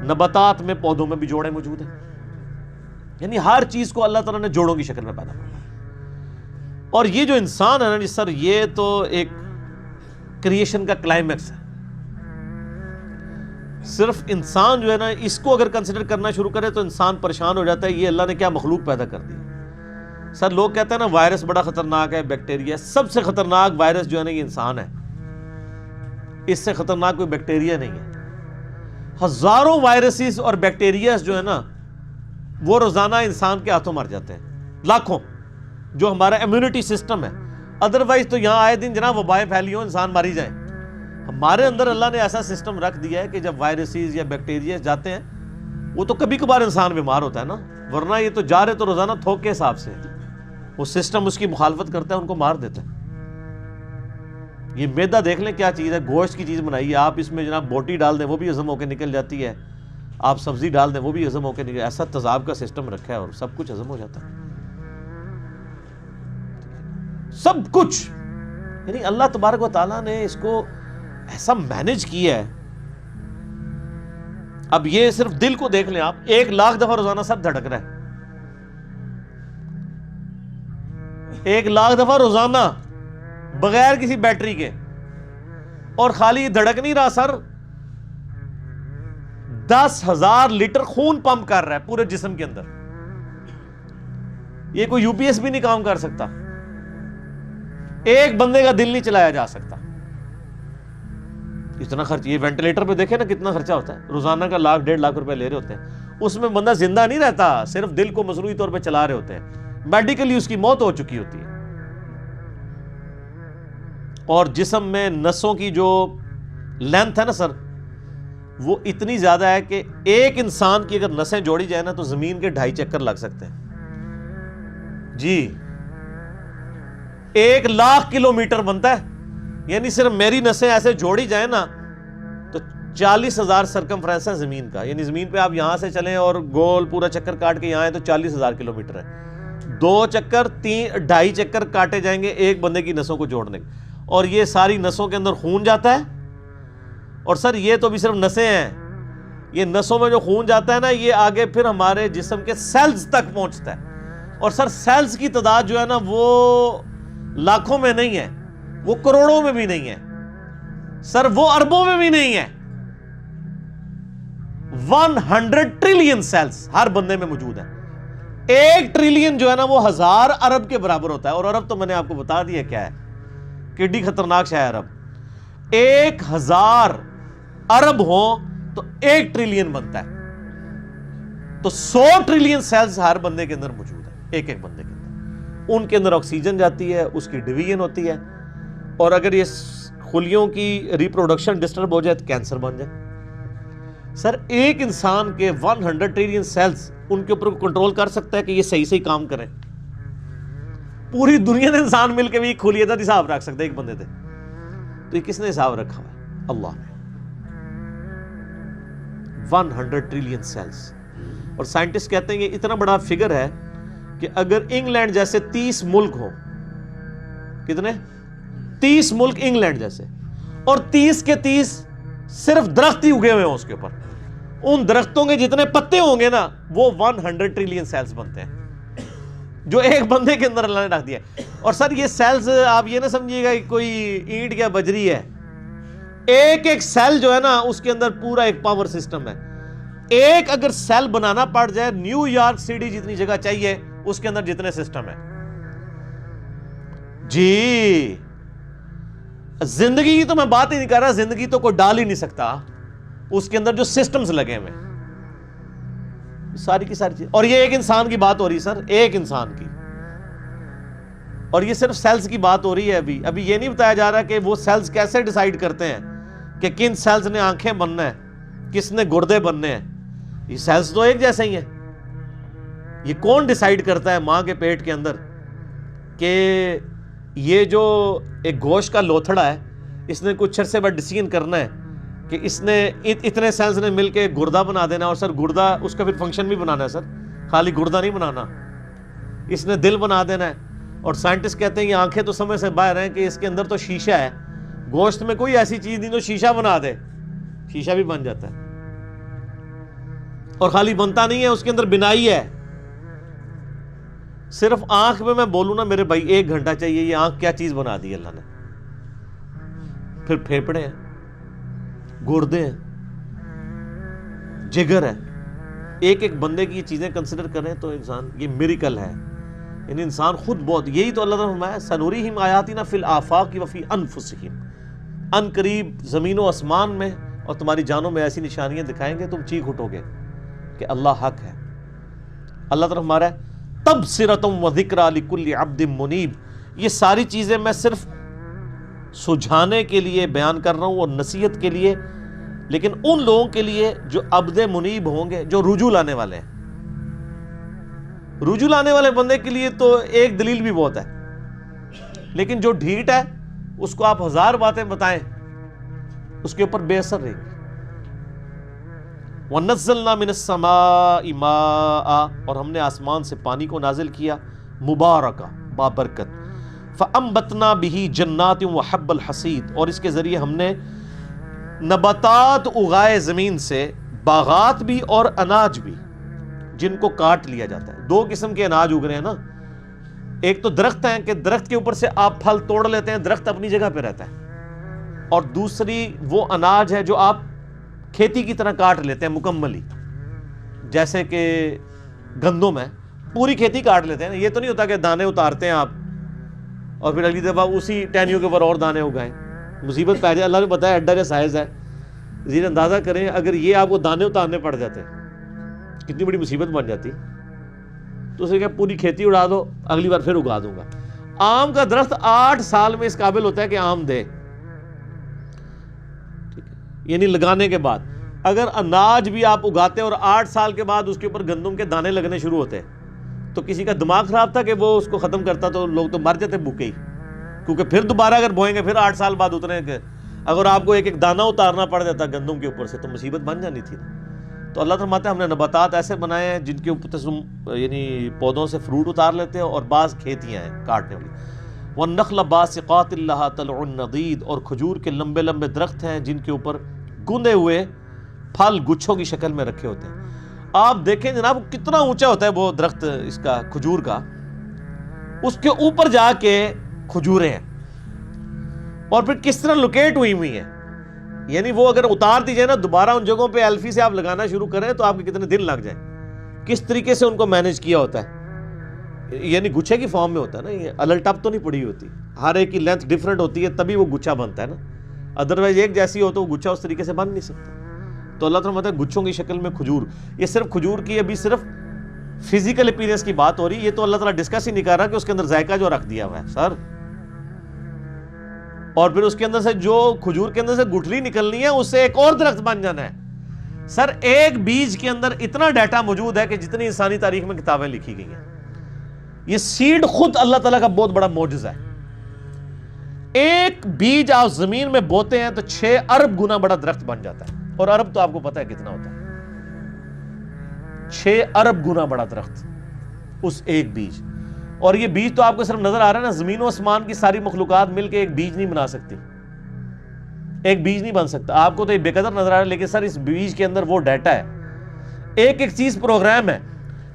نباتات میں, پودوں میں بھی جوڑے موجود ہیں. یعنی ہر چیز کو اللہ تعالیٰ نے جوڑوں کی شکل میں پیدا کرنا. اور یہ جو انسان ہے نا جی سر, یہ تو ایک کریشن کا کلائمیکس ہے. صرف انسان جو ہے نا اس کو اگر کنسیڈر کرنا شروع کرے تو انسان پریشان ہو جاتا ہے, یہ اللہ نے کیا مخلوق پیدا کر دی. سر لوگ کہتے ہیں نا وائرس بڑا خطرناک ہے, بیکٹیریا. سب سے خطرناک وائرس جو ہے نا یہ انسان ہے, اس سے خطرناک کوئی بیکٹیریا نہیں ہے. ہزاروں وائرسز اور بیکٹیریاز جو ہے نا وہ روزانہ انسان کے ہاتھوں مر جاتے ہیں, لاکھوں, جو ہمارا امیونٹی سسٹم ہے. ادروائز تو یہاں آئے دن جناب وبائیں پھیلی ہوں, انسان ماری جائیں. ہمارے اندر اللہ نے ایسا سسٹم رکھ دیا ہے کہ جب وائرسز یا بیکٹیریا جاتے ہیں وہ تو کبھی کبھار انسان بیمار ہوتا ہے نا, ورنہ یہ تو جا رہے تو روزانہ تھوک کے حساب سے وہ سسٹم اس کی مخالفت کرتا ہے, ان کو مار دیتا ہے. یہ میدا دیکھ لیں کیا چیز ہے, گوشت کی چیز بنائی ہے. آپ اس میں جناب بوٹی ڈال دیں وہ بھی ہضم ہو کے نکل جاتی ہے, آپ سبزی ڈال دیں وہ بھی ہضم ہو کے نکل, ایسا تذاب کا سسٹم رکھا ہے اور سب کچھ ہضم ہو جاتا ہے. سب کچھ, یعنی اللہ تبارک و تعالیٰ نے اس کو ایسا مینج کیا ہے. اب یہ صرف دل کو دیکھ لیں آپ, 1,00,000 دفعہ روزانہ سب دھڑک رہا ہے. 1,00,000 دفعہ روزانہ بغیر کسی بیٹری کے, اور خالی دھڑک نہیں رہا سر, 10,000 لیٹر خون پمپ کر رہا ہے پورے جسم کے اندر. یہ کوئی UPS بھی نہیں کام کر سکتا, ایک بندے کا دل نہیں چلایا جا سکتا. اتنا خرچ, یہ وینٹیلیٹر پہ دیکھیں نا کتنا خرچہ ہوتا ہے, روزانہ کا 1,00,000-1,50,000 روپے لے رہے ہوتے ہیں. اس میں بندہ زندہ نہیں رہتا, صرف دل کو مصنوعی طور پہ چلا رہے ہوتے ہیں, میڈیکلی اس کی موت ہو چکی ہوتی ہے. اور جسم میں نسوں کی جو لینتھ ہے نا سر, وہ اتنی زیادہ ہے کہ ایک انسان کی اگر نسیں جوڑی جائیں نا تو زمین کے 2.5 چکر لگ سکتے ہیں جی. 1,00,000 کلومیٹر بنتا ہے, یعنی صرف میری نسیں ایسے جوڑی جائیں نا تو 40,000 سرکمفرنس ہے زمین کا. یعنی زمین پہ آپ یہاں سے چلیں اور گول پورا چکر کاٹ کے یہاں آئیں تو 40,000 کلومیٹر ہے. 2 چکر 2.5 چکر کاٹے جائیں گے ایک بندے کی نسوں کو جوڑنے کے. اور یہ ساری نسوں کے اندر خون جاتا ہے. اور سر یہ تو بھی صرف نسیں ہیں, یہ نسوں میں جو خون جاتا ہے نا یہ آگے پھر ہمارے جسم کے سیلز تک پہنچتا ہے. اور سر سیلز کی تعداد جو ہے نا وہ لاکھوں میں نہیں ہے, وہ کروڑوں میں بھی نہیں ہے سر, وہ اربوں میں بھی نہیں ہے. 100 ٹریلین سیلز ہر بندے میں موجود ہیں. 1 ٹریلین جو ہے نا وہ 1000 ارب کے برابر ہوتا ہے. اور ارب تو میں نے آپ کو بتا دیا کیا ہے, کڈی خطرناک شے ہے ارب. 1000 ارب ہوں تو 1 ٹریلین بنتا ہے. تو 100 ٹریلین سیلز ہر بندے کے اندر موجود ہے, ایک ایک بندے کے اندر. ان کے اندر آکسیجن جاتی ہے, اس کی ڈویژن ہوتی ہے, اور اگر یہ خلیوں کی ریپروڈکشن ڈسٹرب ہو جائے تو کینسر بن جائے. سر ایک انسان کے 100 ٹریلین سیلز ان کے اوپر کنٹرول کر سکتا ہے کہ یہ صحیح صحیح کام کریں؟ پوری دنیا نے انسان مل کے بھی خلیت کا حساب رکھ سکتا ہے ایک بندے تھے. تو یہ کس نے حساب رکھا ہوا ہے؟ اللہ نے. 100 ٹریلین سیلز. اور سائنٹسٹ کہتے ہیں کہ اتنا بڑا فگر ہے کہ اگر انگلینڈ جیسے 30 ملک ہو، کتنے 30 ملک انگلینڈ جیسے، اور 30 کے 30 صرف درخت ہی اگے ہوئے ہوں اس کے اوپر، ان درختوں کے جتنے پتے ہوں گے نا وہ 100 ٹریلین سیلز بنتے ہیں جو ایک بندے کے اندر اللہ نے رکھ دیا. اور سر یہ سیلز آپ یہ نہ سمجھیے گا کہ کوئی اینٹ یا بجری ہے، ایک ایک سیل جو ہے نا اس کے اندر پورا ایک پاور سسٹم ہے. ایک اگر سیل بنانا پڑ جائے نیو یارک سٹی جتنی جگہ چاہیے اس کے اندر جتنے سسٹم ہے. جی زندگی کی تو میں بات ہی نہیں کر رہا، زندگی تو کوئی ڈال ہی نہیں سکتا اس کے اندر جو سسٹمز لگے ہوئے ساری کی ساری چیز. اور یہ ایک انسان کی بات ہو رہی سر، ایک انسان کی، اور یہ صرف سیلز کی بات ہو رہی ہے. ابھی یہ نہیں بتایا جا رہا کہ وہ سیلز کیسے ڈیسائیڈ کرتے ہیں کہ کن سیلز نے آنکھیں بننا ہے، کس نے گردے بننے ہیں. یہ سیلز تو ایک جیسے ہی ہیں. یہ کون ڈیسائیڈ کرتا ہے ماں کے پیٹ کے اندر کہ یہ جو ایک گوشت کا لوتھڑا ہے اس نے کچھ عرصے بعد ڈیسیژن کرنا ہے کہ اس نے اتنے سیلز نے مل کے گردہ بنا دینا. اور سر گردہ اس کا پھر فنکشن بھی بنانا ہے سر، خالی گردہ نہیں بنانا، اس نے دل بنا دینا ہے. اور سائنٹسٹ کہتے ہیں یہ آنکھیں تو سمجھ سے باہر ہیں کہ اس کے اندر تو شیشہ ہے، گوشت میں کوئی ایسی چیز نہیں جو شیشہ بنا دے، شیشہ بھی بن جاتا ہے. اور خالی بنتا نہیں ہے، اس کے اندر بنائی ہے. صرف آنکھ میں بولوں نا میرے بھائی 1 گھنٹہ چاہیے. یہ آنکھ کیا چیز بنا دی اللہ نے. پھر پھیپڑے ہیں، گردے ہیں، جگر ہے. ایک ایک بندے کی یہ چیزیں کنسیڈر کریں تو انسان یہ میریکل ہے. یعنی انسان خود بہت، یہی تو اللہ نے فرمایا سنوریہم آیاتنا فی الآفاق وفی انفسہم. ان قریب زمین و آسمان میں اور تمہاری جانوں میں ایسی نشانیاں دکھائیں گے تم چیخ اٹھو گے کہ اللہ حق ہے. اللہ تعالیٰ ہمارا تبصرۃ و ذکریٰ لکل عبد منیب. یہ ساری چیزیں میں صرف سجھانے کے لیے بیان کر رہا ہوں اور نصیحت کے لیے، لیکن ان لوگوں کے لیے جو عبد منیب ہوں گے، جو رجوع لانے والے ہیں. رجوع لانے والے بندے کے لیے تو ایک دلیل بھی بہت ہے، لیکن جو ڈھیٹ ہے اس کو آپ 1000 باتیں بتائیں اس کے اوپر بے اثر رہے گی. وَنَزَّلْنَا مِنَ السَّمَاءِ مَاءً. اور ہم نے آسمان سے پانی کو نازل کیا، مبارکہ بابرکت. فَأَنبَتْنَا بِهِ جَنَّاتٍ وَحَبَّ الْحَصِيدِ. اور اس کے ذریعے ہم نے نباتات اگائے زمین سے، باغات بھی اور اناج بھی جن کو کاٹ لیا جاتا ہے. 2 قسم کے اناج اگ رہے ہیں نا. ایک تو درخت ہیں کہ درخت کے اوپر سے آپ پھل توڑ لیتے ہیں، درخت اپنی جگہ پہ رہتا ہے. اور دوسری وہ اناج ہے جو آپ کھیتی کی طرح کاٹ لیتے ہیں مکملی، جیسے کہ گندم ہے، پوری کھیتی کاٹ لیتے ہیں. یہ تو نہیں ہوتا کہ دانے اتارتے ہیں آپ اور پھر اگلی دفعہ اسی ٹہنیوں کے اوپر اور دانے اگائیں. مصیبت پہ جائے. اللہ نے بتایا اڈا کا سائز ہے. ذرا اندازہ کریں اگر یہ آپ کو دانے اتارنے پڑ جاتے کتنی بڑی مصیبت بن جاتی. تو اسے کہ پوری کھیتی اڑا دو، اگلی بار پھر اگا دوں گا. آم کا درخت 8 سال میں اس قابل ہوتا ہے کہ آم دے، یعنی لگانے کے بعد. اگر اناج بھی آپ اگاتے اور 8 سال کے بعد اس کے اوپر گندم کے دانے لگنے شروع ہوتے تو کسی کا دماغ خراب تھا کہ وہ اس کو ختم کرتا تو لوگ تو مر جاتے بھوکے ہی، کیونکہ پھر دوبارہ اگر بوئیں گے پھر 8 سال بعد اتنے کہ اگر آپ کو ایک ایک دانہ اتارنا پڑ جاتا گندم کے اوپر سے تو مصیبت بن جانی تھی. تو اللہ فرماتا ہے ہم نے نباتات ایسے بنائے ہیں جن کے اوپر یعنی پودوں سے فروٹ اتار لیتے ہیں، اور بعض کھیتیاں ہیں کاٹنے والی. وَالنَّخْلَ بَاسِقَاتٍ لَهَا طَلْعٌ نَضِيدٌ. اور کھجور کے لمبے لمبے درخت ہیں جن کے اوپر گندے ہوئے پھل گچھوں کی شکل میں رکھے ہوتے ہیں. آپ دیکھیں جناب کتنا اونچا ہوتا ہے وہ درخت اس کا کھجور کا، اس کے اوپر جا کے کھجوریں ہیں اور پھر کس طرح لوکیٹ ہوئی ہیں. یعنی وہ اگر اتار دی جائے نا دوبارہ ان جگہوں پہ ایلفی سے آپ لگانا شروع کریں تو آپ کے کتنے دن لگ جائیں. کس طریقے سے ان کو مینج کیا ہوتا ہے، یعنی گچھے کی فارم میں ہوتا ہے نا. یہ الٹپ تو نہیں پڑی ہوتی، ہر ایک کی لینتھ ڈیفرنٹ ہوتی ہے تبھی وہ گچھا بنتا ہے نا. ادروائز ایک جیسی ہو تو وہ گچھا اس طریقے سے بن نہیں سکتا. تو اللہ تعالیٰ ہے گچھوں کی شکل میں کھجور. یہ صرف کھجور کی ابھی صرف فزیکل اپیرنس کی بات ہو رہی ہے. یہ تو اللہ تعالیٰ ڈسکس ہی نہیں کر رہا کہ اس کے اندر ذائقہ جو رکھ دیا ہوا ہے. سر اور پھر اس کے اندر سے جو کھجور کے اندر سے گٹھلی نکلنی ہے اس سے ایک اور درخت بن جانا ہے. سر ایک بیج کے اندر اتنا ڈیٹا موجود ہے کہ جتنی انسانی تاریخ میں کتابیں لکھی گئی ہیں. یہ سیڈ خود اللہ تعالیٰ کا بہت بڑا معجزہ ہے. ایک بیج آپ زمین میں بوتے ہیں تو 6 ارب گنا بڑا درخت بن جاتا ہے. اور ارب تو آپ کو پتا ہے کتنا ہوتا ہے, 6 ارب گنا بڑا درخت اس ایک بیج. اور یہ بیج تو آپ کو صرف نظر آ رہا ہے نا, زمین و آسمان کی ساری مخلوقات مل کے ایک بیج نہیں بنا سکتی, ایک بیج نہیں بن سکتا. آپ کو تو یہ بے قدر نظر آ رہا ہے, لیکن سر اس بیج کے اندر وہ ڈیٹا ہے, ایک ایک چیز پروگرام ہے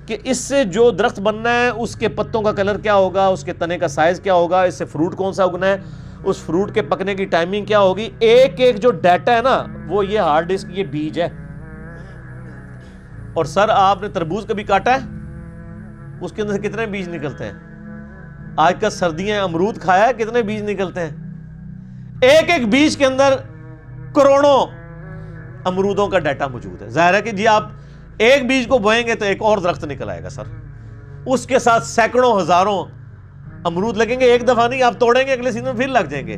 کہ اس سے جو درخت بننا ہے اس کے پتوں کا کلر کیا ہوگا, اس کے تنے کا سائز کیا ہوگا, اس سے فروٹ کون سا اگنا ہے, اس فروٹ کے پکنے کی ٹائمنگ کیا ہوگی. ایک ایک جو ڈیٹا ہے نا وہ یہ ہارڈ ڈسک, یہ بیج ہے. اور سر آپ نے تربوز کبھی کاٹا ہے, اس کے اندر سے کتنے بیج نکلتے ہیں؟ آج کل سردیاں امرود کھایا ہے, کتنے بیج نکلتے ہیں؟ ایک ایک بیج کے اندر کروڑوں امرودوں کا ڈیٹا موجود ہے. ظاہر ہے کہ جی آپ ایک بیج کو بوئیں گے تو ایک اور درخت نکل آئے گا سر, اس کے ساتھ سینکڑوں ہزاروں امرود لگیں گے. ایک دفعہ نہیں, آپ توڑیں گے اگلے سیزن میں پھر لگ جائیں گے.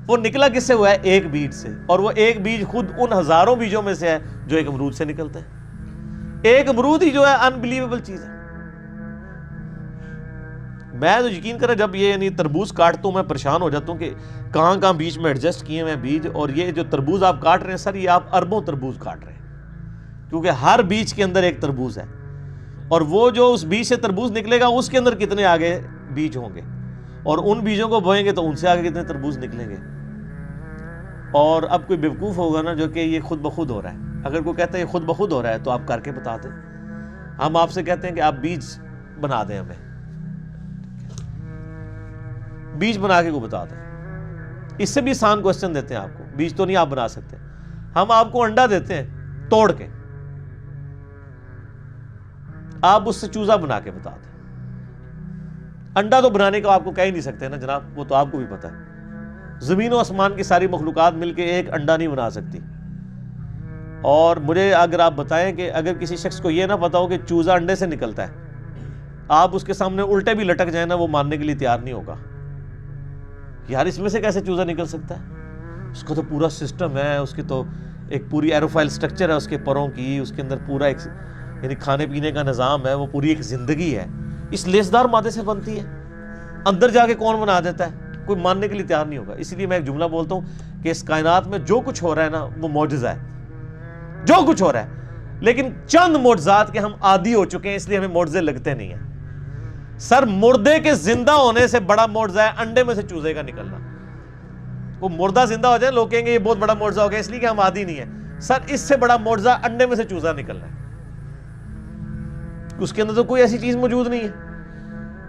وہ نکلا کس سے ہوا ہے؟ ایک بیج سے. اور وہ ایک بیج خود ان ہزاروں بیجوں میں سے ہے جو ایک امرود سے نکلتے ہیں. ایک امرود ہی جو ہے انبلیویبل چیز ہے. میں تو یقین کریں جب یہ یعنی تربوز کاٹتا ہوں میں پریشان ہو جاتا ہوں کہ کہاں کہاں بیچ میں ایڈجسٹ کیے ہوئے بیج. اور یہ جو تربوز آپ کاٹ رہے ہیں سر, یہ آپ اربوں تربوز کاٹ رہے ہیں, کیونکہ ہر بیج کے اندر ایک تربوز ہے. اور وہ جو اس بیج سے تربوز نکلے گا اس کے اندر کتنے آگے بیج ہوں گے, اور ان بیجوں کو بوئیں گے تو ان سے آگے کتنے تربوز نکلیں گے. اور اب کوئی بیوقوف ہوگا نا جو کہ یہ خود بخود ہو رہا ہے. اگر کوئی کہتا ہے یہ خود بخود ہو رہا ہے تو آپ کر کے بتا دیں. ہم آپ سے کہتے ہیں کہ آپ بیج بنا دیں, ہمیں بیج بنا کے کو بتا دیں. اس سے بھی آسان کوسچن دیتے ہیں آپ کو, بیج تو نہیں آپ بنا سکتے, ہم آپ کو انڈا دیتے ہیں توڑ کے, آپ اس سے چوزا بنا کے بتا دیں. انڈا تو بنانے کا آپ کو کہہ ہی نہیں سکتے نا جناب, وہ تو آپ کو بھی پتا ہے. زمین و آسمان کی ساری مخلوقات مل کے ایک انڈا نہیں بنا سکتی. اور مجھے اگر آپ بتائیں کہ اگر کسی شخص کو یہ نہ پتا ہو کہ چوزا انڈے سے نکلتا ہے, آپ اس کے سامنے الٹے بھی لٹک جائیں نا, وہ ماننے کے لیے تیار نہیں ہوگا. یار اس میں سے کیسے چوزا نکل سکتا ہے؟ اس کا تو پورا سسٹم ہے, اس کی تو ایک پوری ایروفائل سٹرکچر ہے اس کے پروں کی, اس کے اندر پورا ایک یعنی کھانے پینے کا نظام ہے, وہ پوری ایک زندگی ہے. اس لیسدار مادے سے بنتی ہے, اندر جا کے کون بنا دیتا ہے؟ کوئی ماننے کے لیے تیار نہیں ہوگا. اس لیے میں ایک جملہ بولتا ہوں کہ اس کائنات میں جو کچھ ہو رہا ہے نا وہ معجزہ ہے, جو کچھ ہو رہا ہے. لیکن چند معجزات کے ہم عادی ہو چکے ہیں, اس لیے ہمیں معجزے لگتے نہیں ہیں. سر مردے کے زندہ ہونے سے بڑا معجزہ ہے انڈے میں سے چوزے کا نکلنا. وہ مردہ زندہ ہو جائے, لوگ کہیں گے یہ بہت بڑا معجزہ ہو گیا اس لیے کہ ہم عادی نہیں ہیں. سر اس سے بڑا معجزہ انڈے میں سے چوزا نکلنا ہے. اس کے اندر تو کوئی ایسی چیز موجود نہیں ہے,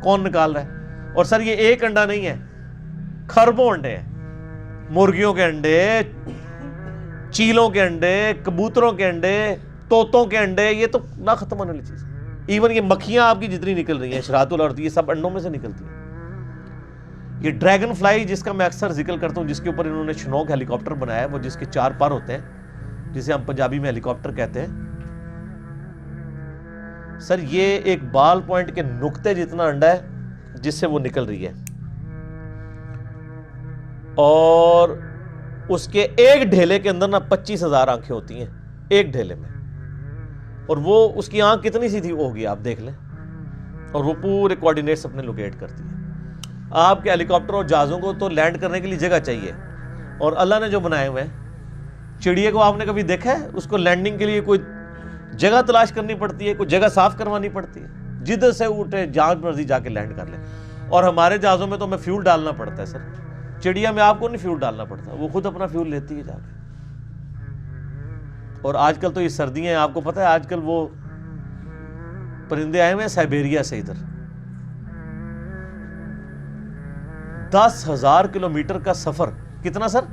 کون نکال رہا ہے؟ اور سر یہ ایک انڈا نہیں ہے, خربوں انڈے ہیں. مرغیوں کے انڈے, چیلوں کے انڈے, کبوتروں کے انڈے, طوطوں کے انڈے, یہ تو نہ ختم ہونے والی چیز. ایون یہ مکھیاں آپ کی جتنی نکل رہی ہیں, شراط الارض, یہ سب انڈوں میں سے نکلتی ہیں. یہ ڈریگن فلائی جس کا میں اکثر ذکر کرتا ہوں, جس کے اوپر انہوں نے شنوک ہیلی کاپٹر بنایا ہے, وہ جس کے 4 پر ہوتے ہیں, جسے ہم پنجابی میں ہیلی کاپٹر کہتے ہیں. سر یہ ایک بال پوائنٹ کے نقطے جتنا انڈا ہے جس سے وہ نکل رہی ہے, اور اس کے ایک ڈھیلے کے اندر نا 25,000 آنکھیں ہوتی ہیں ایک ڈھیلے میں. اور وہ اس کی آنکھ کتنی سی تھی ہوگی آپ دیکھ لیں, اور وہ پورے کوارڈینیٹس اپنے لوکیٹ کرتی ہے. آپ کے ہیلی کاپٹر اور جہازوں کو تو لینڈ کرنے کے لیے جگہ چاہیے, اور اللہ نے جو بنائے ہوئے ہیں, چڑیے کو آپ نے کبھی دیکھا ہے اس کو لینڈنگ کے لیے کوئی جگہ تلاش کرنی پڑتی ہے, کوئی جگہ صاف کروانی پڑتی ہے؟ جدھر سے اٹھے جہاں مرضی جا کے لینڈ کر لیں. اور ہمارے جہازوں میں تو ہمیں فیول ڈالنا پڑتا ہے سر, چڑیا میں آپ کو نہیں فیول ڈالنا پڑتا, وہ خود اپنا فیول لیتی ہے جا کے. اور آج کل تو یہ سردیاں ہیں, آپ کو پتہ ہے آج کل وہ پرندے آئے ہوئے ہیں سائبیریا سے, ادھر 10,000 کلومیٹر کا سفر. کتنا سر؟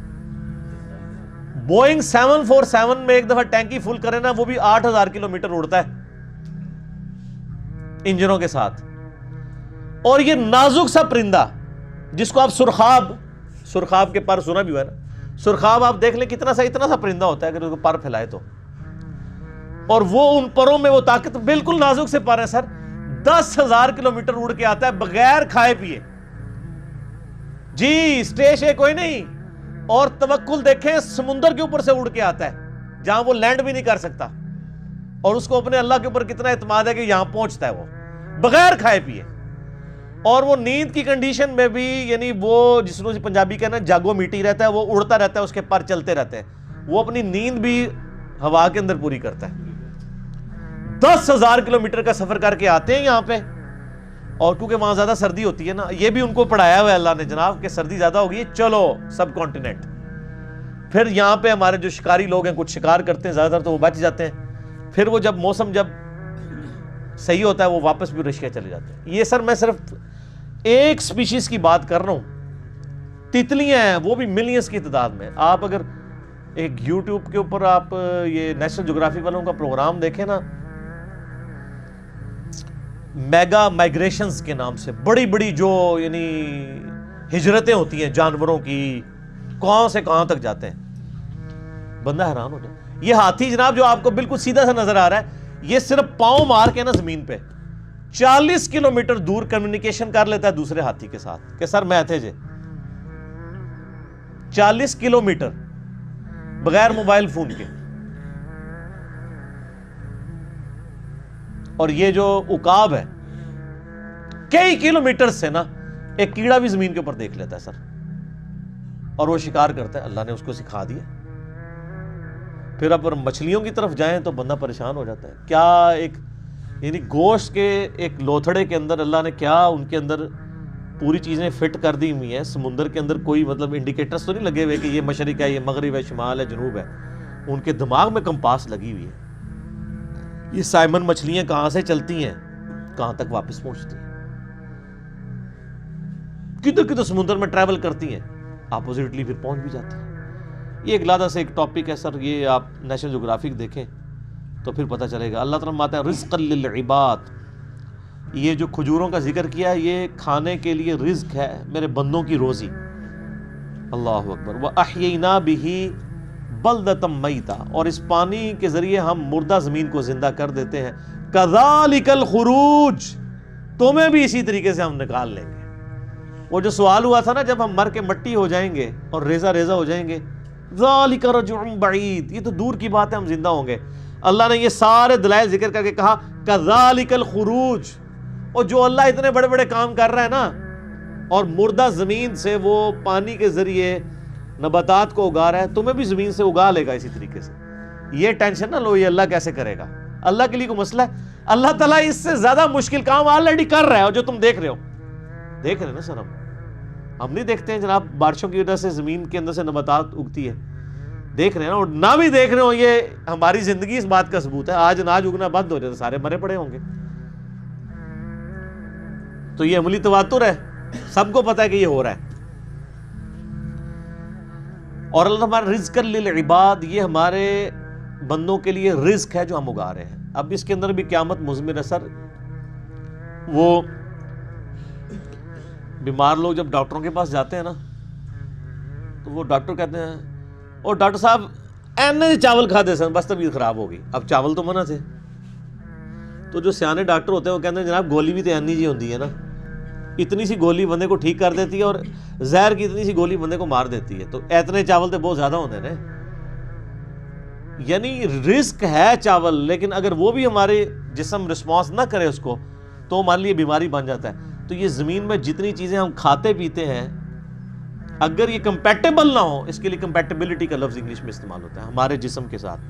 بوئنگ 747 میں ایک دفعہ ٹینکی فل کرے نا, وہ بھی 8,000 کلومیٹر اڑتا ہے انجنوں کے ساتھ. اور یہ نازک سا پرندہ جس کو آپ سرخاب کے پر سنا بھی ہوا ہے نا, سرخاب آپ دیکھ لیں کتنا سا اتنا سا پرندہ ہوتا ہے اگر اس کو پر پھیلائے تو, اور وہ ان پروں میں وہ طاقت, بالکل نازک سے پر ہے سر, 10,000 کلومیٹر اڑ کے آتا ہے بغیر کھائے پیے. جی اسٹیش ہے کوئی نہیں, اور توکل دیکھیں سمندر کے اوپر سے اڑ کے آتا ہے جہاں وہ لینڈ بھی نہیں کر سکتا, اور اس کو اپنے اللہ کے اوپر کتنا اعتماد ہے کہ یہاں پہنچتا ہے وہ بغیر کھائے پیے. اور وہ نیند کی کنڈیشن میں بھی, یعنی وہ جس کو پنجابی کہنا جاگو میٹی رہتا ہے, وہ اڑتا رہتا ہے, اس کے پر چلتے رہتے ہیں, وہ اپنی نیند بھی ہوا کے اندر پوری کرتا ہے. 10,000 کلومیٹر کا سفر کر کے آتے ہیں یہاں پہ, اور کیونکہ وہاں زیادہ سردی ہوتی ہے نا, یہ بھی ان کو پڑھایا ہوا ہے اللہ نے جناب کہ سردی زیادہ ہوگی, چلو سب کانٹیننٹ. پھر یہاں پہ ہمارے جو شکاری لوگ ہیں کچھ شکار کرتے ہیں زیادہ تر تو وہ بچ جاتے ہیں, پھر وہ جب موسم جب صحیح ہوتا ہے وہ واپس بھی رشیا چلے جاتے ہیں. یہ سر میں صرف ایک سپیشیز کی بات کر رہا ہوں, تتلیاں ہیں وہ بھی ملینز کی تعداد میں. آپ اگر ایک یوٹیوب کے اوپر آپ یہ نیشنل جغرافی والوں کا پروگرام دیکھیں نا, میگا مائگریشنز کے نام سے بڑی بڑی جو یعنی ہجرتیں ہوتی ہیں جانوروں کی, کہاں سے کہاں تک جاتے ہیں, بندہ حیران ہو جائے. یہ ہاتھی جناب جو آپ کو بالکل سیدھا سا نظر آ رہا ہے, یہ صرف پاؤں مار کے نا زمین پہ 40 کلومیٹر دور کمیونیکیشن کر لیتا ہے دوسرے ہاتھی کے ساتھ کہ سر میں تھے جے 40 کلومیٹر بغیر موبائل فون کے. اور یہ جو عقاب ہے کئی کلومیٹر سے نا ایک کیڑا بھی زمین کے اوپر دیکھ لیتا ہے سر, اور وہ شکار کرتا ہے, اللہ نے اس کو سکھا دیا. پھر اب مچھلیوں کی طرف جائیں تو بندہ پریشان ہو جاتا ہے. کیا ایک یعنی گوشت کے ایک لوتھڑے کے اندر اللہ نے کیا ان کے اندر پوری چیزیں فٹ کر دی ہوئی ہیں. سمندر کے اندر کوئی مطلب انڈیکیٹرز تو نہیں لگے ہوئے کہ یہ مشرق ہے, یہ مغرب ہے, شمال ہے, جنوب ہے. ان کے دماغ میں کمپاس لگی ہوئی ہے. یہ سائمن مچھلیاں کہاں سے چلتی ہیں کہاں تک واپس پہنچتی ہیں, کدھر کدھر سمندر میں ٹریول کرتی ہیں, اپوزٹلی پھر پہنچ بھی جاتی ہیں. یہ ایک علیحدہ سے ایک ٹاپک ہے سر, یہ آپ نیشنل جغرافک دیکھیں تو پھر پتہ چلے گا. اللہ تعالیٰ فرماتا ہے رزقا للعباد, یہ جو کھجوروں کا ذکر کیا ہے یہ کھانے کے لیے رزق ہے, میرے بندوں کی روزی. اللہ اکبر. وَأَحْيَيْنَا بِهِ بَلْدَةً مَيْتًا, اور اس پانی کے ذریعے ہم مردہ زمین کو زندہ کر دیتے ہیں. كَذَلِكَ الْخُرُوجِ, تمہیں بھی اسی طریقے سے ہم نکال لیں گے. وہ جو سوال ہوا تھا نا جب ہم مر کے مٹی ہو جائیں گے اور ریزہ ریزہ ہو جائیں گے, ذَلِكَ رَجْعٌ بَعِيدٌ, یہ تو دور کی بات ہے, ہم زندہ ہوں گے. اللہ نے یہ سارے دلائل ذکر کر کے کہا كَذَلِكَ الْخُرُوجِ, اور جو اللہ اتنے بڑے بڑے کام کر رہا ہے نا, اور مردہ زمین سے وہ پانی کے ذریعے نباتات کو اگا رہا ہے, تمہیں بھی زمین سے اگا لے گا اسی طریقے سے. یہ ٹینشن نہ لو یہ اللہ کیسے کرے گا, اللہ کے لیے کوئی مسئلہ ہے؟ اللہ تعالیٰ اس سے زیادہ مشکل کام آلریڈی کر رہا ہے, اور جو تم دیکھ رہے ہو, دیکھ رہے ہیں نا سر, ہم نہیں دیکھتے ہیں جناب بارشوں کی وجہ سے زمین کے اندر سے نباتات اگتی ہے, دیکھ رہے ہیں نا, اور نہ بھی دیکھ رہے ہو یہ ہماری زندگی اس بات کا ثبوت ہے. آج اناج اگنا بند ہو جائے تو سارے مرے پڑے ہوں گے. تو یہ عملی تواتر ہے, سب کو پتا ہے کہ یہ ہو رہا ہے. اور اللہ ہمارا رزق للعباد, یہ ہمارے بندوں کے لیے رزق ہے جو ہم اگا رہے ہیں. اب اس کے اندر بھی قیامت مضمر ہے سر. وہ بیمار لوگ جب ڈاکٹروں کے پاس جاتے ہیں نا تو وہ ڈاکٹر کہتے ہیں اور ڈاکٹر صاحب اینے چاول کھا دے سن بس طبیعت خراب ہو گئی. اب چاول تو منع تھے, تو جو سیانے ڈاکٹر ہوتے ہیں وہ کہتے ہیں جناب گولی بھی تو اینی جی ہوتی ہے نا, اتنی سی گولی بندے کو ٹھیک کر دیتی ہے, اور زہر کی اتنی سی گولی بندے کو مار دیتی ہے. تو اتنے چاول تو بہت زیادہ ہوتے ہیں. یعنی رزق ہے چاول, لیکن اگر وہ بھی ہمارے جسم رسپانس نہ کرے اس کو تو ہمارے لیے بیماری بن جاتا ہے. تو یہ زمین میں جتنی چیزیں ہم کھاتے پیتے ہیں اگر یہ کمپیٹیبل نہ ہو, اس کے لیے کمپیٹیبلٹی کا لفظ انگلش میں استعمال ہوتا ہے ہمارے جسم کے ساتھ,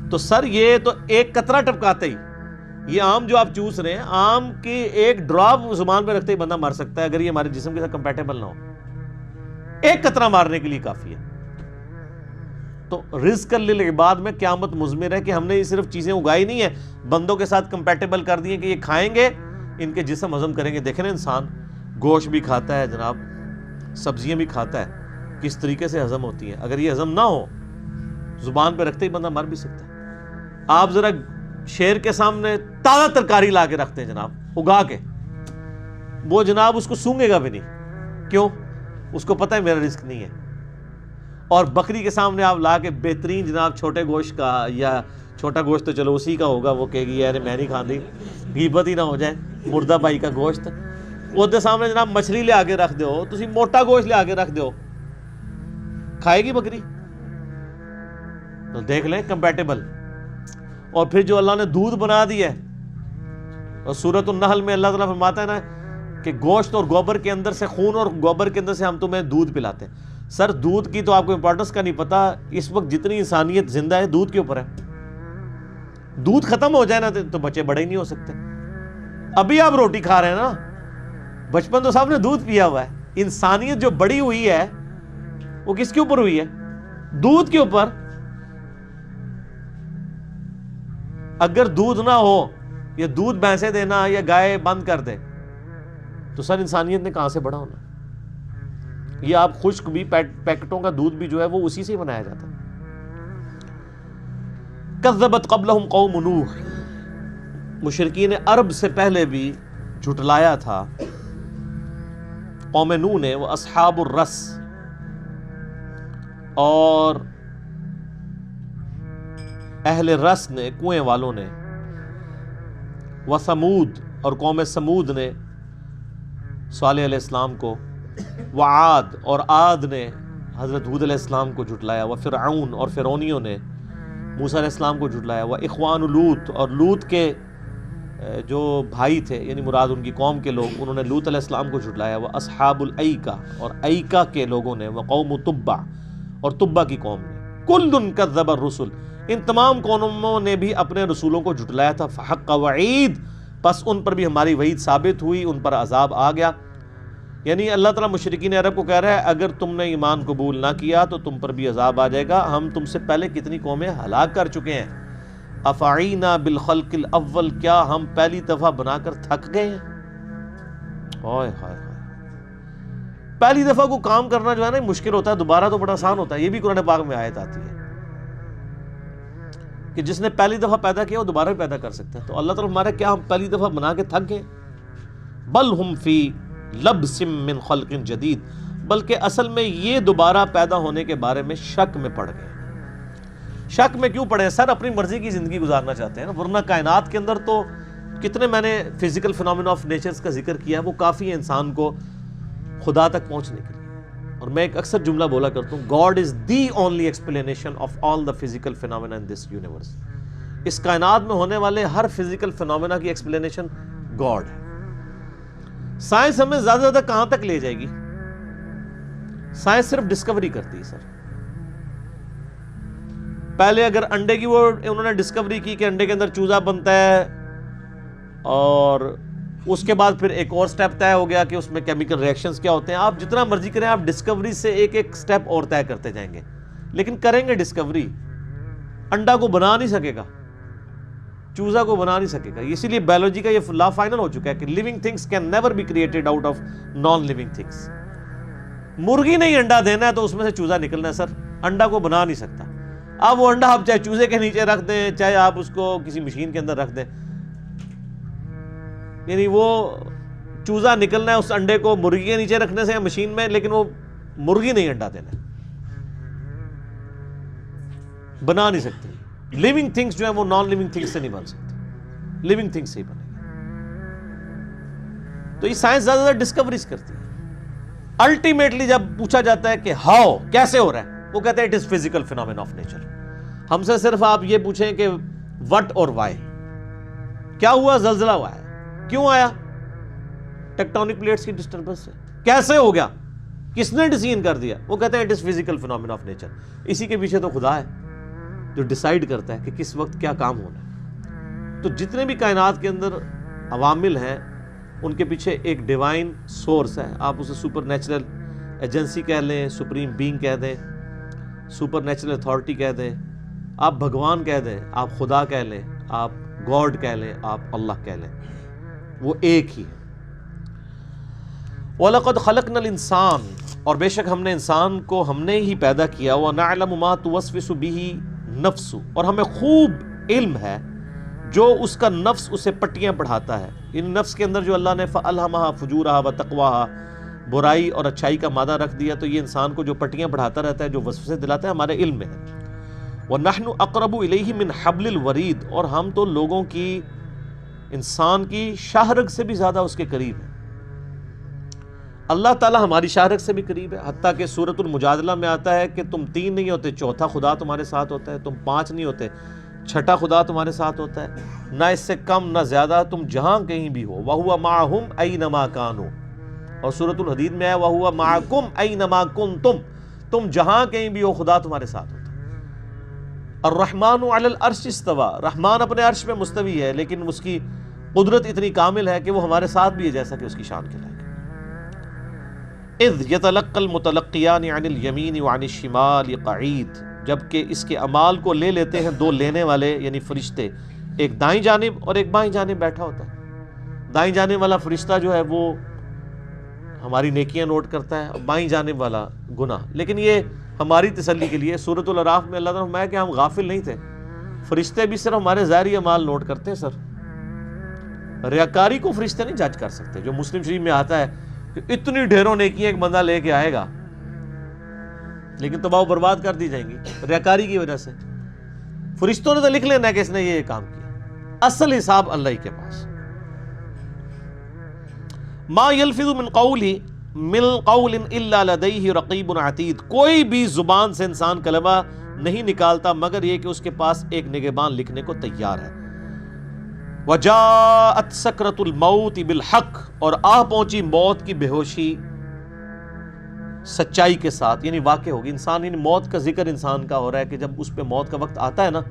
تو سر یہ تو ایک قطرہ ٹپکاتے ہی, یہ آم جو آپ چوس رہے ہیں آم کی ایک ڈراپ زبان پہ رکھتے ہی بندہ مر سکتا ہے اگر یہ ہمارے جسم کے ساتھ کمپیٹیبل نہ ہو. ایک قطرہ مارنے کے لیے کافی ہے. تو رزق للعباد میں قیامت مضمر ہے کہ ہم نے یہ صرف چیزیں اگائی نہیں ہیں, بندوں کے ساتھ کمپیٹیبل کر دی ہیں کہ یہ کھائیں گے ان کے جسم ہضم کریں گے. دیکھیں نا انسان گوشت بھی کھاتا ہے جناب, سبزیاں بھی کھاتا ہے, کس طریقے سے ہضم ہوتی ہیں. اگر یہ ہضم نہ ہو زبان پہ رکھتے ہی بندہ مر بھی سکتا ہے. آپ ذرا شیر کے سامنے تازہ ترکاری لا کے رکھتے ہیں جناب اگا کے, وہ جناب اس کو سونگے گا بھی نہیں. کیوں؟ اس کو پتہ ہے میرا رزق نہیں ہے. اور بکری کے سامنے آپ لا کے بہترین جناب چھوٹے گوشت کا, یا چھوٹا گوشت تو چلو اسی کا ہوگا, وہ کہے گی یار میں نہیں کھاندی, غیبت ہی نہ ہو جائے, مردہ بھائی کا گوشت. وہ دے سامنے جناب مچھلی لے آ کے رکھ دو, تسی موٹا گوشت لے آ کے رکھ دو, کھائے گی بکری؟ تو دیکھ لیں کمپیٹیبل. اور پھر جو اللہ نے دودھ بنا دیا ہے، اور سورۃ النحل میں اللہ تعالیٰ فرماتا ہے نا کہ گوشت اور گوبر کے اندر سے، خون اور گوبر کے اندر سے ہم تمہیں دودھ پلاتے ہیں. سر دودھ کی تو آپ کو امپورٹنس کا نہیں پتا. اس وقت جتنی انسانیت زندہ ہے دودھ کے اوپر ہے. دودھ ختم ہو جائے نا تو بچے بڑے ہی نہیں ہو سکتے. ابھی آپ روٹی کھا رہے ہیں نا، بچپن تو صاحب نے دودھ پیا ہوا ہے. انسانیت جو بڑی ہوئی ہے وہ کس کے اوپر ہوئی ہے؟ دودھ کے اوپر. اگر دودھ نہ ہو، یا دودھ بھینسیں دینا یا گائے بند کر دے، تو سر انسانیت نے کہاں سے بڑا ہونا؟ یہ آپ خشک بھی، پیکٹوں کا دودھ بھی جو ہے وہ اسی سے بنایا جاتا ہے. کذبت قبلہم قوم نوح، مشرکین عرب سے پہلے بھی جھٹلایا تھا قوم نوح نے. وہ اصحاب الرس، اور اہل رس نے، کنویں والوں نے. وہ سمود، اور قوم سمود نے صالح علیہ السلام کو. وہ عاد، اور عاد نے حضرت ہود علیہ السلام کو جھٹلایا. وہ فرعون، اور فرعونیوں نے موسیٰ علیہ السلام کو جھٹلایا. وہ اخوان لوط، اور لوط کے جو بھائی تھے، یعنی مراد ان کی قوم کے لوگ، انہوں نے لوط علیہ السلام کو جھٹلایا. وہ اصحاب الایکہ، اور ایکہ کے لوگوں نے. وہ قوم تبع، اور تبع کی قوم نے. کل کذب الرسل، ان تمام قوموں نے بھی اپنے رسولوں کو جھٹلایا تھا. فحق وعید، پس ان پر بھی ہماری وعید ثابت ہوئی، ان پر عذاب آ گیا. یعنی اللہ تعالیٰ مشرکین عرب کو کہہ رہا ہے اگر تم نے ایمان قبول نہ کیا تو تم پر بھی عذاب آ جائے گا. ہم تم سے پہلے کتنی قومیں ہلاک کر چکے ہیں. افعینا بالخلق الاول، کیا ہم پہلی دفعہ بنا کر تھک گئے ہیں؟ ہائے ہائے ہائے، پہلی دفعہ کو کام کرنا جو ہے نا مشکل ہوتا ہے، دوبارہ تو بڑا آسان ہوتا ہے. یہ بھی قرآن پاک میں آیت آتی ہے کہ جس نے پہلی دفعہ پیدا کیا وہ دوبارہ بھی پیدا کر سکتا ہے. تو اللہ تعالیٰ ہمارے کیا ہم پہلی دفعہ بنا کے تھک گئے؟ بل ہم فی لبس من خلق جدید، بلکہ اصل میں یہ دوبارہ پیدا ہونے کے بارے میں شک میں پڑ گئے. شک میں کیوں پڑے ہیں سر؟ اپنی مرضی کی زندگی گزارنا چاہتے ہیں نا. ورنہ کائنات کے اندر تو کتنے، میں نے فزیکل فینومینا آف نیچرز کا ذکر کیا ہے، وہ کافی ہے انسان کو خدا تک پہنچنے کے لیے. اور میں ایک اکثر جملہ بولا کرتا ہوں، God is the only explanation of all the physical phenomena in this universe. اس کائنات میں ہونے والے ہر فزیکل فینومینا کی ایکسپلینیشن گاڈ ہے. سائنس ہمیں زیادہ زیادہ کہاں تک لے جائے گی؟ سائنس صرف ڈسکوری کرتی ہے سر. پہلے اگر انڈے کی وہ انہوں نے ڈسکوری کی کہ انڈے کے اندر چوزا بنتا ہے، اور اس کے بعد پھر ایک اور سٹیپ طے ہو گیا کہ اس میں کیمیکل ریئیکشنز کیا ہوتے ہیں. آپ جتنا مرضی کریں، آپ ڈسکوری سے ایک ایک سٹیپ اور طے کرتے جائیں گے، لیکن کریں گے ڈسکوری. انڈا کو بنا نہیں سکے گا، چوزا کو بنا نہیں سکے گا. اسی لیے بایولوجی کا یہ لا فائنل ہو چکا ہے کہ living things can never be created out of non living things. مرغی نہیں انڈا دینا ہے تو اس میں سے چوزا نکلنا ہے سر. انڈا کو بنا نہیں سکتا. اب وہ انڈا آپ چاہے چوزے کے نیچے رکھ دیں، چاہے آپ اس کو کسی مشین کے اندر رکھ دیں، یعنی وہ چوزا نکلنا ہے اس انڈے کو مرغی کے نیچے رکھنے سے یا مشین میں، لیکن وہ مرغی نہیں انڈا دینا ہے. بنا نہیں سکتے. لیونگ تھنگس جو ہے وہ نان لیونگ تھنگس سے نہیں بن سکتی، لیونگ تھنگس سے ہی بنے گی. تو یہ سائنس زیادہ زیادہ ڈسکوریز کرتی ہے. الٹیمیٹلی جب پوچھا جاتا ہے کہ ہاؤ، کیسے ہو رہا ہے، وہ کہتے ہیں it is physical phenomena of nature. ہم سے صرف آپ یہ پوچھیں کہ وٹ اور وائی، کیا ہوا؟ زلزلہ ہوا ہے. کیوں آیا؟ ٹیکٹونک پلیٹس کی ڈسٹربنس سے. کیسے ہو گیا؟ کس نے ڈیسائن کر دیا؟ وہ کہتے ہیں it is physical phenomena of nature. اسی کے پیچھے تو خدا ہے جو ڈیسائیڈ کرتا ہے کہ کس وقت کیا کام ہونا ہے. تو جتنے بھی کائنات کے اندر عوامل ہیں ان کے پیچھے ایک ڈیوائن سورس ہے. آپ اسے سپر نیچرل ایجنسی کہہ لیں، سپریم بینگ کہہ دیں، سپر نیچرل اتھارٹی کہہ دیں، آپ بھگوان کہہ دیں، آپ خدا کہہ لیں، آپ گاڈ کہہ لیں، آپ اللہ کہہ لیں، وہ ایک ہی ہے. وَلَقَدْ خَلَقْنَا الْإِنسَانَ، اور بے شک ہم نے انسان کو ہم نے ہی پیدا کیا. وَنَعْلَمُ مَا تُوَسْوِسُ بِهِ نَفْسُ، اور ہمیں خوب علم ہے جو اس کا نفس اسے پٹیاں پڑھاتا ہے. ان نفس کے اندر جو اللہ نے فَأَلْهَمَهَا فُجُورَهَا وَتَقْوَاهَا، برائی اور اچھائی کا مادہ رکھ دیا، تو یہ انسان کو جو پٹیاں پڑھاتا رہتا ہے، جو وسوسے دلاتا ہے، ہمارے علم میں ہے. وَنَحْنُ أَقْرَبُ إِلَيْهِ مِنْ حَبْلِ الْوَرِيدِ، اور ہم تو لوگوں کی، انسان کی شاہ رگ سے بھی زیادہ اس کے قریب ہیں. اللہ تعالیٰ ہماری شارک سے بھی قریب ہے، حتیٰ کہ سورۃ المجادلہ میں آتا ہے کہ تم 3 نہیں ہوتے، چوتھا خدا تمہارے ساتھ ہوتا ہے، تم 5 نہیں ہوتے، چھٹا خدا تمہارے ساتھ ہوتا ہے، نہ اس سے کم نہ زیادہ، تم جہاں کہیں بھی ہو، وَهُوَ مَعَهُمْ أَيْنَمَا كَانُوا، اور سورۃ الحدید میں ہے وَهُوَ مَعَكُمْ أَيْنَمَا كُنْتُمْ، تم جہاں کہیں بھی ہو خدا تمہارے ساتھ ہوتا ہے۔ الرحمن علی العرش استوى، رحمان اپنے عرش پہ مستوی ہے، لیکن اس کی قدرت اتنی کامل ہے کہ وہ ہمارے ساتھ بھی ہے جیسا کہ اس کی شان کے لائق ہے۔ اذ يتلقى المتلقيان عن اليمين وعن الشمال قعيد، جبکہ اس کے اعمال کو لے لیتے ہیں 2 لینے والے یعنی فرشتے، ایک دائیں جانب اور ایک بائیں جانب بیٹھا ہوتا ہے۔ دائیں جانب والا فرشتہ جو ہے وہ ہماری نیکیاں نوٹ کرتا ہے، اور بائیں جانب والا گناہ۔ لیکن یہ ہماری تسلی کے لیے سورۃ الاعراف میں اللہ تعالیٰ نے فرمایا کہ ہم غافل نہیں تھے، فرشتے بھی صرف ہمارے ظاہری اعمال نوٹ کرتے ہیں سر، ریاکاری کو فرشتے نہیں جج کر سکتے۔ جو مسلم شریف میں آتا ہے کہ اتنی ڈھیروں نیکیاں ایک بندہ لے کے آئے گا لیکن تباہ و برباد کر دی جائیں گی ریاکاری کی وجہ سے، فرشتوں نے تو لکھ لینا ہے کہ اس نے یہ کام کیا، اصل حساب اللہ ہی کے پاس۔ ما یلفظ من قول الا لدیہ رقیب عتید، کوئی بھی زبان سے انسان کلمہ نہیں نکالتا مگر یہ کہ اس کے پاس ایک نگہبان لکھنے کو تیار ہے۔ وجاءت سکرۃ الموت بالحق، اور آ پہنچی موت کی بے ہوشی سچائی کے ساتھ، یعنی واقع ہوگی۔ انسان یعنی موت کا ذکر انسان کا ہو رہا ہے کہ جب اس پہ موت کا وقت آتا ہے نا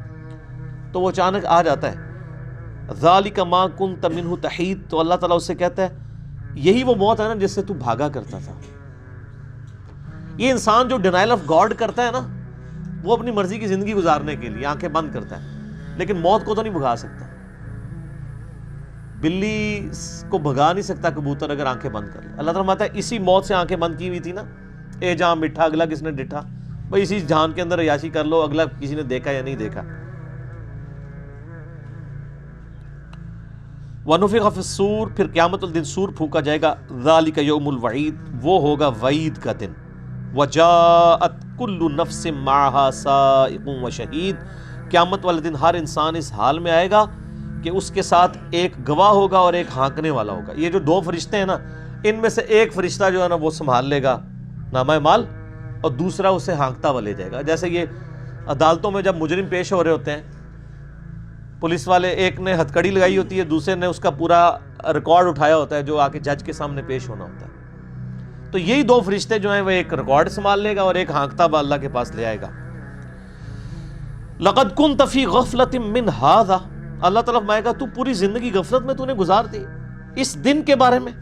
تو وہ اچانک آ جاتا ہے۔ ذالک ما کنت منہ تحید، تو اللہ تعالیٰ اس سے کہتا ہے یہی وہ موت ہے نا جس سے تو بھاگا کرتا تھا۔ یہ انسان جو ڈینائل آف گاڈ کرتا ہے نا، وہ اپنی مرضی کی زندگی گزارنے کے لیے آنکھیں بند کرتا ہے، لیکن موت کو تو نہیں بھگا سکتا۔ بلی کو بھگا نہیں سکتا کبوتر اگر آنکھیں بند کر لے۔ اللہ تعالیٰ فرماتا ہے اسی موت سے آنکھیں بند کی ہوئی تھی نا، اے جہاں مٹھا اگلا کس نے ڈٹھا، بھائی اسی جہان کے اندر عیاشی کر لو، اگلا کسی نے دیکھا یا نہیں دیکھا۔ وَنُفِخَ فِي الصُّورِ، پھر قیامت الدن سور پھونکا جائے گا، ذَلِكَ يَوْمُ الْوَعِيدِ، وہ ہوگا وعید کا دن۔ وَجَاءَتْ كُلُّ نَفْسٍ مَعَهَا سَائِقٌ وَشَهِيدٌ، قیامت والے دن ہر انسان اس حال میں آئے گا کہ اس کے ساتھ ایک گواہ ہوگا اور ایک ہانکنے والا ہوگا۔ یہ جو 2 فرشتے ہیں نا، ان میں سے ایک فرشتہ جو ہے نا وہ سنبھال لے گا نامہ مال، اور دوسرا اسے ہانکتا ہوا لے جائے گا۔ جیسے یہ عدالتوں میں جب مجرم پیش ہو رہے ہوتے ہیں، پولیس والے ایک نے ہتھ کڑی لگائی ہوتی ہے، دوسرے نے اس کا پورا ریکارڈ اٹھایا ہوتا ہے جو آ کے جج کے سامنے پیش ہونا ہوتا ہے، تو یہی 2 فرشتے جو ہیں وہ ایک ریکارڈ سنبھال لے گا اور ایک ہانکتا ہوا اللہ کے پاس لے آئے گا۔ لَقَدْ كُنْتَ فِي غَفْلَةٍ مِّنْ هَذَا، اللہ تعالیٰ فرمائے گا تو پوری زندگی غفلت میں تو نے گزار دی اس دن کے بارے میں۔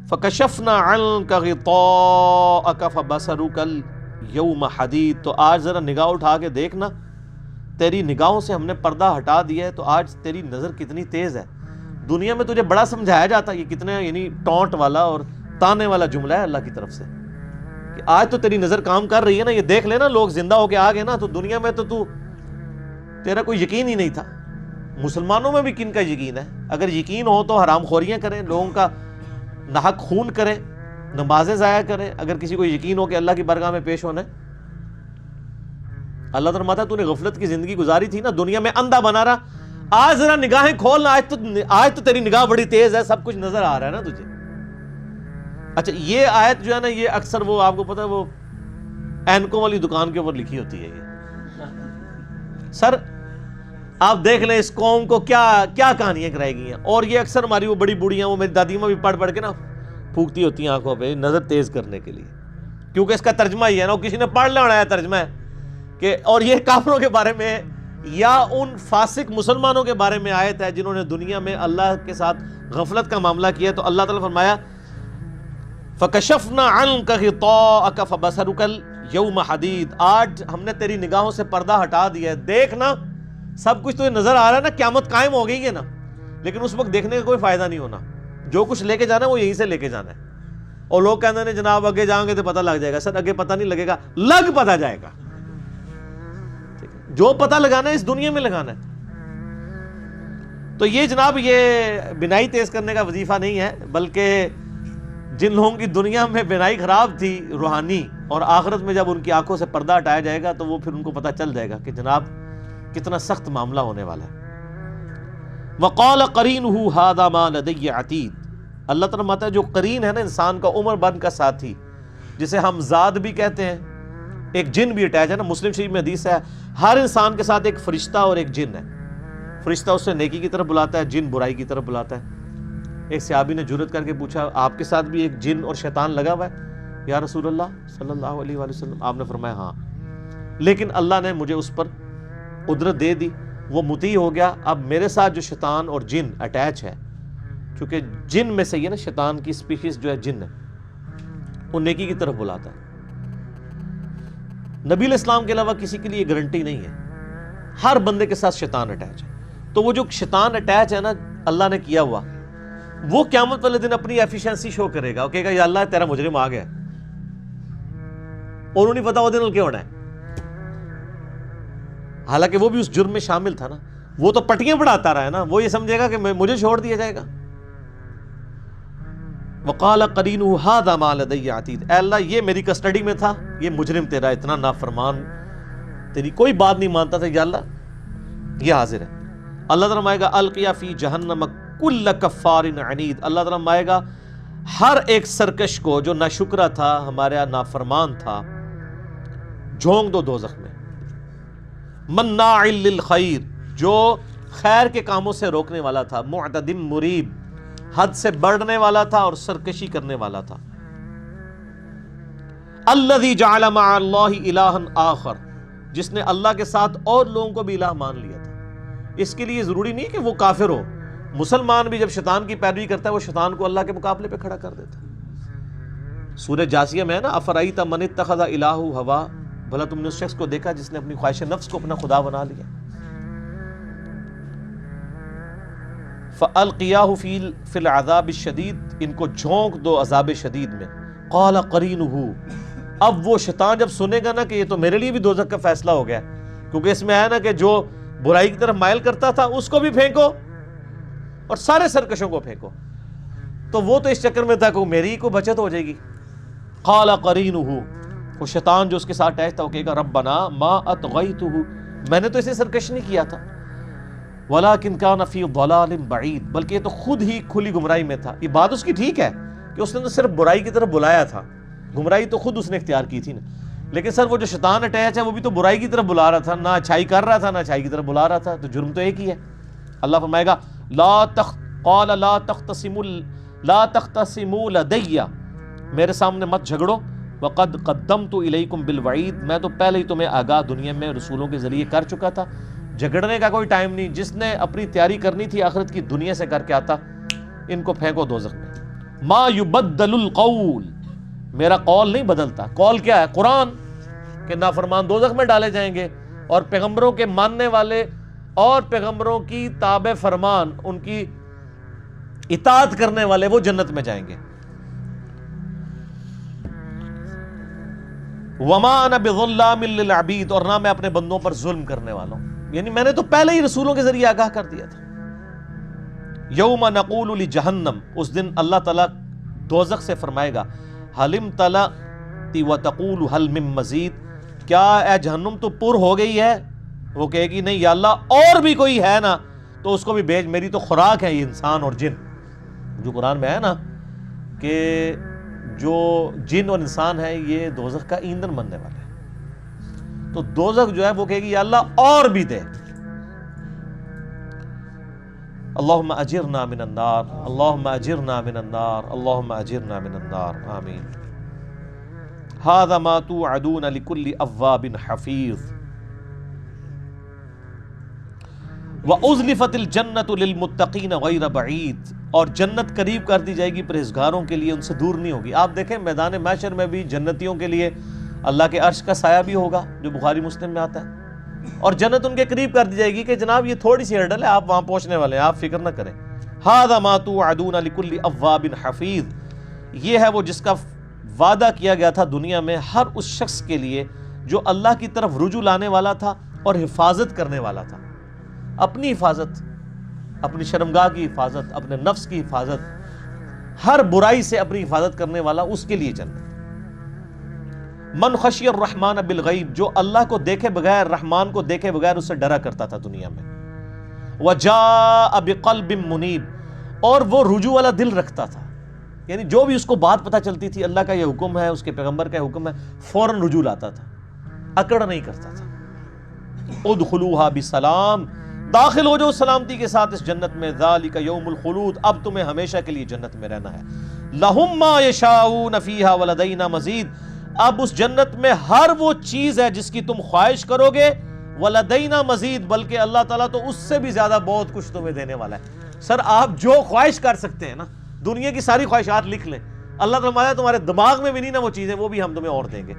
فَكَشَفْنَا عَنْكَ غِطَاءَكَ فَبَصَرُكَ الْيَوْمَ حَدِيدٌ، تو آج ذرا نگاہ اٹھا کے دیکھنا، تیری نگاہوں سے ہم نے پردہ ہٹا دیا ہے، تو آج تیری نظر کتنی تیز ہے۔ دنیا میں تجھے بڑا سمجھایا جاتا، یہ کتنے یعنی ٹونٹ والا اور تانے والا جملہ ہے اللہ کی طرف سے کہ آج تو تیری نظر کام کر رہی ہے نا، یہ دیکھ لینا لوگ زندہ ہو کے آ گئے نا، تو دنیا میں تو تیرا کوئی یقین ہی نہیں تھا۔ مسلمانوں میں بھی کن کا یقین ہے؟ اگر یقین ہو تو حرام خوریاں کریں، لوگوں کا ناحق خون کریں، نمازیں ضائع کریں، اگر کسی کو یقین ہو کہ اللہ کی بارگاہ میں پیش ہونا ہے۔ اللہ تعالیٰ فرماتا ہے تو نے غفلت کی زندگی گزاری تھی نا، دنیا میں اندھا بنا رہا، آج ذرا نگاہیں کھولنا، آج تو تیری نگاہ بڑی تیز ہے، سب کچھ نظر آ رہا ہے نا تجھے۔ اچھا یہ آیت جو ہے نا، یہ اکثر وہ آپ کو پتہ ہے وہ اینکوں والی دکان کے اوپر لکھی ہوتی ہے۔ یہ سر آپ دیکھ لیں اس قوم کو کیا کیا کہانیاں کرائی گئی ہیں، اور یہ اکثر ہماری وہ بڑی بوڑھیاں، وہ میری دادی ماں بھی پڑھ پڑھ کے نا پھونکتی ہوتی ہیں آنکھوں پہ نظر تیز کرنے کے لیے، کیونکہ اس کا ترجمہ ہی ہے نا، کسی نے پڑھ لینا ہے ترجمہ ہے کہ، اور یہ کافروں کے بارے میں یا ان فاسق مسلمانوں کے بارے میں آیت ہے جنہوں نے دنیا میں اللہ کے ساتھ غفلت کا معاملہ کیا۔ تو اللہ تعالیٰ فرمایا فَكَشَفْنَا عَنْكَ غِطَاءَكَ فَبَصَرُكَ الْيَوْمَ حَدِيدٌ، آج ہم نے تیری نگاہوں سے پردہ ہٹا دیا ہے، دیکھنا سب کچھ تو نظر آ رہا ہے نا، قیامت قائم ہو گئی ہے نا، لیکن اس وقت دیکھنے کا کوئی فائدہ نہیں ہونا، جو کچھ لے کے جانا ہے وہ یہیں سے لے کے جانا ہے۔ اور لوگ کہتے ہیں جناب آگے جائیں گے تو پتہ لگ جائے گا، سر آگے پتہ نہیں لگے گا، لگ پتہ جائے گا، جو پتہ لگانا ہے اس دنیا میں لگانا ہے۔ تو یہ جناب یہ بینائی تیز کرنے کا وظیفہ نہیں ہے، بلکہ جن لوگوں کی دنیا میں بینائی خراب تھی روحانی، اور آخرت میں جب ان کی آنکھوں سے پردہ ہٹایا جائے گا تو وہ پھر ان کو پتہ چل جائے گا کہ جناب کتنا سخت معاملہ ہونے والا ہے۔ وقال قرینہ ھذا ما لدی عتید، اللہ تعالیٰ فرماتا ہے جو قرین ہے نا انسان کا، عمر بھر کا ساتھی، جسے ہم ذات بھی کہتے ہیں، ایک جن بھی اٹیچ ہے نا. مسلم شریف میں حدیث ہے ہر انسان کے ساتھ ایک فرشتہ اور ایک جن ہے. فرشتہ اسے نیکی کی طرف بلاتا ہے، جن برائی کی طرف بلاتا ہے. ایک صحابی نے جرأت کر کے پوچھا آپ کے ساتھ بھی ایک جن اور شیطان لگا ہوا ہے یا رسول اللہ صلی اللہ علیہ وآلہ وسلم؟ آپ نے فرمایا ہاں، لیکن اللہ نے مجھے اس پر قدرت دے دی، وہ مطیع ہو گیا. اب میرے ساتھ جو شیطان اور جن اٹیچ ہے، چونکہ جن میں سے یہ نا شیطان کی سپیشیز جو ہے جن ہے، وہ نیکی کی طرف بلاتا ہے. نبی علیہ السلام کے علاوہ کسی کے لیے گارنٹی نہیں ہے، ہر بندے کے ساتھ شیطان اٹیچ ہے. تو وہ جو شیطان اٹیچ ہے نا اللہ نے کیا ہوا، وہ قیامت والے دن اپنی ایفیشنسی شو کرے گا، وہ کہے گا یا اللہ تیرا مجرم آ گیا، اور انہوں نہیں پتا وہ دن کیا ہونا ہے. حالانکہ وہ بھی اس جرم میں شامل تھا نا، وہ تو پٹیاں پڑھاتا رہا ہے نا، وہ یہ سمجھے گا کہ مجھے چھوڑ دیا جائے گا. وقال قرینہ ھذا ما لدی عتید، اے اللہ یہ میری کسٹڈی میں تھا، یہ مجرم تیرا اتنا نافرمان، تیری کوئی بات نہیں مانتا تھا، یا اللہ یہ حاضر ہے. اللہ تعالیٰ مائے گا القیا فی جہنم کل کفار عنید، اللہ تعالیٰ مائے گا ہر ایک سرکش کو جو ناشکرا تھا، ہمارا نافرمان تھا، جھونک دو دوزخ میں. مناع للخیر، جو خیر کے کاموں سے روکنے والا تھا، معتد مریب، حد سے بڑھنے والا تھا اور سرکشی کرنے والا تھا. الذی جعل مع اللہ الہا آخر، جس نے اللہ کے ساتھ اور لوگوں کو بھی الہ مان لیا تھا. اس کے لیے ضروری نہیں کہ وہ کافر ہو، مسلمان بھی جب شیطان کی پیروی کرتا ہے وہ شیطان کو اللہ کے مقابلے پہ کھڑا کر دیتا ہے. سورہ جاسیہ میں ہے نا افرأیت من اتخذ الہہ ہوا، بھلا تم نے اس شخص کو دیکھا جس نے اپنی خواہش نفس کو اپنا خدا بنا لیا. فَأَلْقِيَاهُ فِي الْعَذَابِ الشَّدِيدِ، ان کو جھونک دو عذاب شدید میں. قَالَ قَرِينُهُ، اب وہ شیطان جب سنے گا نا کہ یہ تو میرے لیے بھی دوزخ کا فیصلہ ہو گیا، کیونکہ اس میں آیا نا کہ جو برائی کی طرف مائل کرتا تھا اس کو بھی پھینکو اور سارے سرکشوں کو پھینکو، تو وہ تو اس چکر میں تھا کہ میری کو بچت ہو جائے گی. قَالَ قَرِينُهُ، وہ شیطان جو اس کے ساتھ اٹیچ تھا وہ کہے گا ربنا ما اطغیتہ، میں نے تو اسے سرکش نہیں کیا تھا، ولیکن کان فی ضلال بعید، بلکہ یہ تو خود ہی کھلی گمراہی میں تھا. یہ بات اس کی ٹھیک ہے کہ اس نے تو صرف برائی کی طرف بلایا تھا، گمراہی تو خود اس نے اختیار کی تھی نا، لیکن سر وہ جو شیطان اٹیچ ہے وہ بھی تو برائی کی طرف بلا رہا تھا، نہ اچھائی کر رہا تھا نہ اچھائی کی طرف بلا رہا تھا، تو جرم تو ایک ہی ہے. اللہ فرمائے گا قال لا تختصموا لدی، میرے سامنے مت جھگڑو، وقد قدمت الیکم بالوعید، میں تو پہلے ہی تمہیں آگاہ دنیا میں رسولوں کے ذریعے کر چکا تھا. جھگڑنے کا کوئی ٹائم نہیں، جس نے اپنی تیاری کرنی تھی آخرت کی دنیا سے کر کے آتا. ان کو پھینکو دوزخ میں. ما یبدل القول، میرا قول نہیں بدلتا. قول کیا ہے؟ قرآن، کہ نافرمان دوزخ میں ڈالے جائیں گے اور پیغمبروں کے ماننے والے اور پیغمبروں کی تابع فرمان، ان کی اطاعت کرنے والے وہ جنت میں جائیں گے. وما انا بظلام للعبید، اور نہ میں اپنے بندوں پر ظلم کرنے والا ہوں، یعنی میں نے تو پہلے ہی رسولوں کے ذریعے آگاہ کر دیا تھا. یوم نقول لجہنم، اس دن اللہ تعالیٰ دوزخ سے فرمائے گا حل امتلأت وتقول حل من مزید، کیا اے جہنم تو پر ہو گئی ہے؟ وہ کہے گی نہیں یا اللہ اور بھی کوئی ہے نا تو اس کو بھی بھیج، میری تو خوراک ہے یہ انسان اور جن. جو قرآن میں ہے نا کہ جو جن اور انسان ہے یہ دوزخ کا ایندھن بننے والے ہیں، تو دوزخ جو ہے وہ کہے گی یا اللہ اور بھی دے. اللہم اجرنا من النار، اللہم اجرنا من النار، اللہم اجرنا من النار، آمین. ھذا ما توعدون لکل اواب حفیظ. وَأُزْلِفَتِ الْجَنَّةُ لِلْمُتَّقِينَ غَيْرَ بَعِيدٍ، اور جنت قریب کر دی جائے گی پرہیزگاروں کے لیے، ان سے دور نہیں ہوگی. آپ دیکھیں میدان محشر میں بھی جنتیوں کے لیے اللہ کے عرش کا سایہ بھی ہوگا، جو بخاری مسلم میں آتا ہے، اور جنت ان کے قریب کر دی جائے گی کہ جناب یہ تھوڑی سی ہرڈل ہے، آپ وہاں پہنچنے والے ہیں، آپ فکر نہ کریں. ھذا ما توعدون لکل اواب حفیظ، یہ ہے وہ جس کا وعدہ کیا گیا تھا دنیا میں ہر اس شخص کے لیے جو اللہ کی طرف رجوع لانے والا تھا اور حفاظت کرنے والا تھا. اپنی حفاظت، اپنی شرمگاہ کی حفاظت، اپنے نفس کی حفاظت، ہر برائی سے اپنی حفاظت کرنے والا، اس کے لیے جنت. من خشی الرحمن بالغیب، جو اللہ کو دیکھے بغیر، رحمان کو دیکھے بغیر اس سے ڈرا کرتا تھا دنیا میں. وجاء بقلب منیب، اور وہ رجوع والا دل رکھتا تھا. یعنی جو بھی اس کو بات پتہ چلتی تھی اللہ کا یہ حکم ہے، اس کے پیغمبر کا حکم ہے، فوراً رجوع لاتا تھا، اکڑ نہیں کرتا تھا۔ ادخلوها بسلام، داخل ہو جاؤ سلامتی کے ساتھ اس جنت میں، ذالک یوم الخلود، اب تمہیں ہمیشہ کے لیے جنت میں رہنا ہے۔ لہم ما یشاؤون فیہا ولدینا مزید، اب اس جنت میں ہر وہ چیز ہے جس کی تم خواہش کرو گے، ولدینا مزید، بلکہ اللہ تعالیٰ تو اس سے بھی زیادہ بہت کچھ تمہیں دینے والا ہے۔ سر آپ جو خواہش کر سکتے ہیں نا، دنیا کی ساری خواہشات لکھ لیں، اللہ تعالیٰ تمہارے دماغ میں بھی نہیں نا وہ چیزیں، وہ بھی ہم تمہیں اور دیں گے۔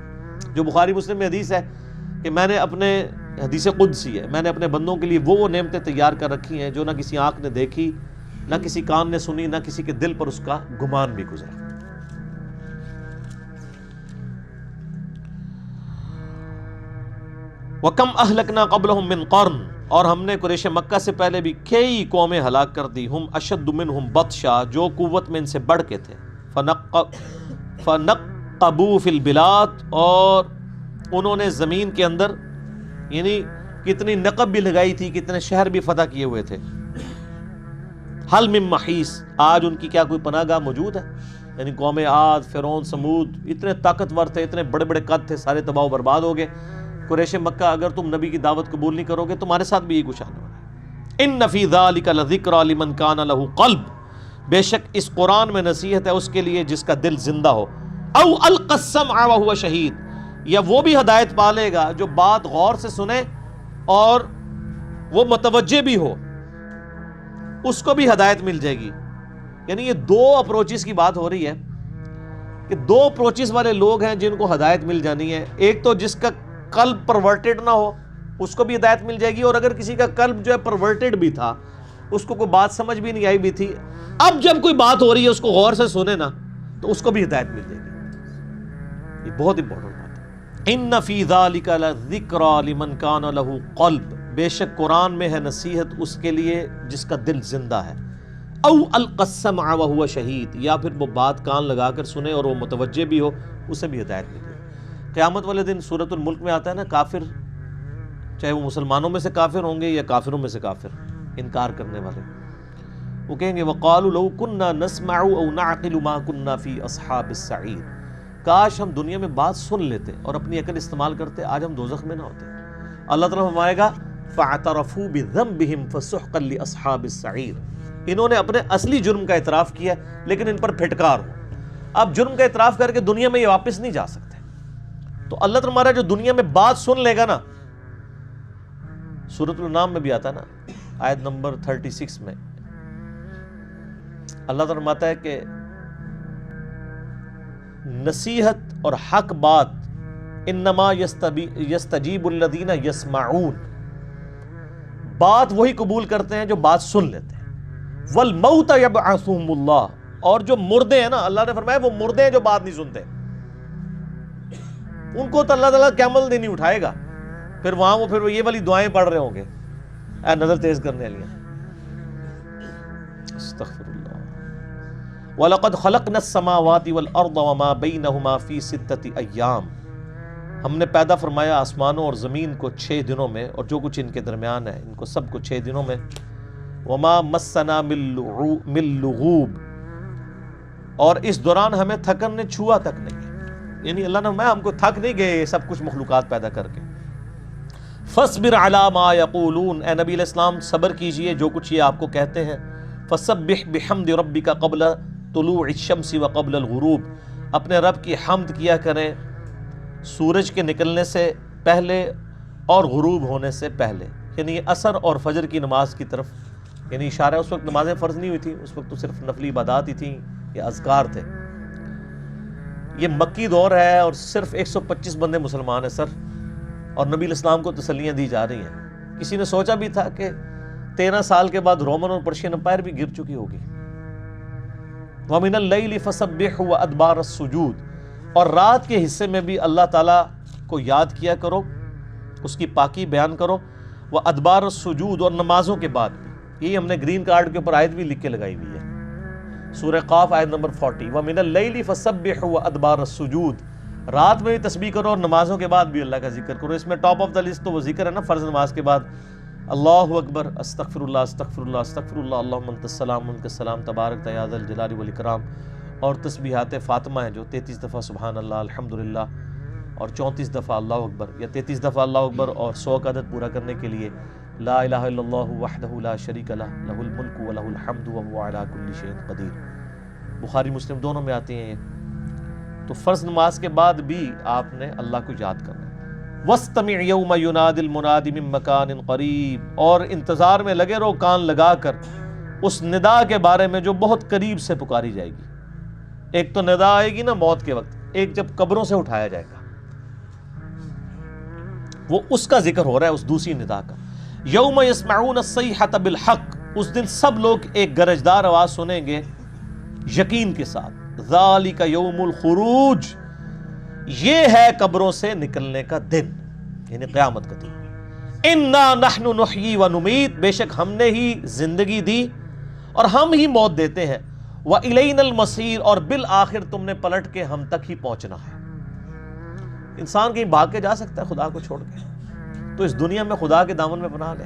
جو بخاری مسلم میں حدیث ہے کہ میں نے اپنے، حدیث قدسی ہے، میں نے اپنے بندوں کے لیے وہ نعمتیں تیار کر رکھی ہیں جو نہ کسی آنکھ نے دیکھی، نہ کسی کان نے سنی، نہ کسی کے دل پر اس کا گمان بھی گزرا۔ وَكَمْ أَهْلَكْنَا قَبْلَهُمْ مِنْ قَرْنٍ، اور ہم نے قریش مکہ سے پہلے بھی کئی قومیں ہلاک کر دی، ہم اشد منہم بطشا، جو قوت میں ان سے بڑھ کے تھے، فنقبوا فی البلاد، اور انہوں نے زمین کے اندر یعنی کتنی نقب بھی لگائی تھی، کتنے شہر بھی فتح کیے ہوئے تھے۔ حل من محیص، آج ان کی کیا کوئی پناہ گاہ موجود ہے؟ یعنی قوم عاد، فرعون، سمود اتنے طاقتور تھے، اتنے بڑے بڑے قد تھے، سارے تباہ و برباد ہو گئے۔ قریش مکہ اگر تم نبی کی دعوت قبول نہیں کرو گے تمہارے ساتھ بھی یہ کچھ آنے والا ہے۔ ان فی ذلک لذکری لمن کان لہ قلب، بے شک اس قرآن میں نصیحت ہے اس کے لیے جس کا دل زندہ ہو، او القی السمع وہو شہید، یا وہ بھی ہدایت پالے گا جو بات غور سے سنے اور وہ متوجہ بھی ہو، اس کو بھی ہدایت مل جائے گی۔ یعنی یہ دو اپروچز کی بات ہو رہی ہے کہ دو اپروچز والے لوگ ہیں جن کو ہدایت مل جانی ہے۔ ایک تو جس کا قلب پرورٹڈ نہ ہو اس کو بھی ہدایت مل جائے گی، اور اگر کسی کا قلب جو ہے پرورٹڈ بھی تھا، اس کو کوئی بات سمجھ بھی نہیں آئی بھی تھی، اب جب کوئی بات ہو رہی ہے اس کو غور سے سنے نا تو اس کو بھی ہدایت مل جائے گی۔ یہ بہت امپورٹنٹ بات ہے۔ ان فی ذلک لذکری لمن کان لہ قلب، بے شک قرآن میں ہے نصیحت اس کے لیے جس کا دل زندہ ہے، او القی السمع وہو شہید، یا پھر وہ بات کان لگا کر سنے اور وہ متوجہ بھی ہو، اسے بھی ہدایت ملے۔ قیامت والے دن سورۃ الملک میں آتا ہے نا، کافر، چاہے وہ مسلمانوں میں سے کافر ہوں گے یا کافروں میں سے کافر، انکار کرنے والے، وہ کہیں گے وَقَالُوا لَوْ كُنَّا نَسْمَعُ أَوْ نَعْقِلُ مَا كُنَّا فِي أَصْحَابِ السَّعِيرِ، کاش ہم دنیا میں بات سن لیتے اور اپنی عقل استعمال کرتے، آج ہم دوزخ میں نہ ہوتے۔ اللہ تعالیٰ فرمائے گا فَاعْتَرَفُوا بِذَنبِهِمْ فَسُحْقًا لِأَصْحَابِ السَّعِيرِ، انہوں نے اپنے اصلی جرم کا اعتراف کیا لیکن ان پر پھٹکار ہو، اب جرم کا اعتراف کر کے دنیا میں یہ واپس نہیں جا سکتے۔ تو اللہ تعالیٰ جو دنیا میں بات سن لے گا نا، سورۃ الانعام میں بھی آتا ہے نا، آیت نمبر 36 میں اللہ تعالیٰ فرماتا ہے کہ نصیحت اور حق بات انما یستجیب الذین یسمعون، بات وہی قبول کرتے ہیں جو بات سن لیتے ہیں، والموت یبعثہم اللہ، اور جو مردے ہیں نا، اللہ نے فرمایا وہ مردے ہیں جو بات نہیں سنتے، ان کو تو اللہ تعالیٰ قیامت دن نہیں اٹھائے گا، پھر وہاں وہ پھر یہ والی دعائیں پڑھ رہے ہوں گے، اے نظر تیز کرنے والی ہیں، استغفر اللہ۔ وَلَقَدْ خَلَقْنَا السَّمَاوَاتِ وَالْأَرْضَ وَمَا بَيْنَهُمَا فِي سِتَّةِ أَيَّامٍ، ہم نے پیدا فرمایا آسمانوں اور زمین کو 6 دنوں میں، اور جو کچھ ان کے درمیان ہے ان کو سب کو 6 دنوں میں، وَمَا مَسَّنَا مِن لُغُوبٍ، اور اس دوران ہمیں تھکن نے چھوا تک نہیں، یعنی اللہ نے ہم کو تھک نہیں گئے سب کچھ مخلوقات پیدا کر کے۔ فَاصْبِرْ عَلَىٰ مَا يَقُولُونَ، اے نبی علیہ السلام صبر کیجئے جو کچھ یہ آپ کو کہتے ہیں، فَسَبِّحْ بِحَمْدِ رَبِّكَ قَبْلَ طُلُوعِ الشَّمْسِ وَقَبْلَ الْغُرُوبِ، اپنے رب کی حمد کیا کریں سورج کے نکلنے سے پہلے اور غروب ہونے سے پہلے، یعنی عصر اور فجر کی نماز کی طرف، یعنی اشارہ ہے اس وقت نمازیں فرض نہیں ہوئی تھی، اس وقت تو صرف نفلی عبادات ہی تھیں یا اذکار تھے۔ یہ مکی دور ہے اور صرف 125 بندے مسلمان ہیں سر، اور نبی علیہ السلام کو تسلیاں دی جا رہی ہیں۔ کسی نے سوچا بھی تھا کہ 13 سال کے بعد رومن اور پرشین امپائر بھی گر چکی ہوگی۔ وَمِنَ اللَّيْلِ فَسَبِّحْهُ وَأَدْبَارَ السُّجُودِ، اور رات کے حصے میں بھی اللہ تعالیٰ کو یاد کیا کرو، اس کی پاکی بیان کرو، وَأَدْبَارَ السُّجُودِ، اور نمازوں کے بعد بھی۔ یہی ہم نے گرین کارڈ کے اوپر آیت بھی لکھ کے لگائی ہوئی ہے، سورہ قاف آیت نمبر 40، وَمِنَ اللَّيْلِ فَسَبِّحْهُ وَأَدْبَارَ السُّجُودِ، رات میں بھی تسبیح کرو اور نمازوں کے بعد بھی اللہ کا ذکر کرو۔ اس میں ٹاپ آف دا لسٹ تو وہ ذکر ہے نا فرض نماز کے بعد، اللہ اکبر، استغفر اللہ استغفر اللہ استغفر اللہ، اللہم انت السلام منک السلام، تبارک یا ذا الجلال والاکرام، اور تسبیحات فاطمہ ہیں جو 33 دفعہ سبحان اللہ الحمدللہ اور 34 دفعہ اللہ اکبر، یا 33 دفعہ اللہ اکبر اور 100 کا عدد پورا کرنے کے لیے لا الہ الا اللہ وحدہ لا شریک لہ لہ الملک ولہ الحمد وہو علی کل شیء قدیر، بخاری مسلم دونوں میں آتی ہیں یہ۔ تو فرض نماز کے بعد بھی آپ نے اللہ کو یاد کرنا ہے۔ وَاسْتَمِعْ يَوْمَ يُنَادِ الْمُنَادِ مِن مَّكَانٍ قَرِيبٍ، اور انتظار میں لگے رہو کان لگا کر اس ندا کے بارے میں جو بہت قریب سے پکاری جائے گی۔ ایک تو ندا آئے گی نا موت کے وقت، ایک جب قبروں سے اٹھایا جائے گا، وہ اس کا ذکر ہو رہا ہے، اس دوسری ندا کا۔ یوم یسمعون الصیحۃ بالحق، اس دن سب لوگ ایک گرجدار آواز سنیں گے یقین کے ساتھ۔ ذالک یوم الخروج، یہ ہے قبروں سے نکلنے کا دن، یعنی قیامت کا دن۔ انا نحن نحیی و نمیت، بے شک ہم نے ہی زندگی دی اور ہم ہی موت دیتے ہیں۔ وَإِلَيْنَا الْمَصِيرُ، اور بالآخر تم نے پلٹ کے ہم تک ہی پہنچنا ہے۔ انسان کہیں بھاگ کے جا سکتا ہے خدا کو چھوڑ کے؟ تو اس دنیا میں خدا کے دامن میں پناہ لے۔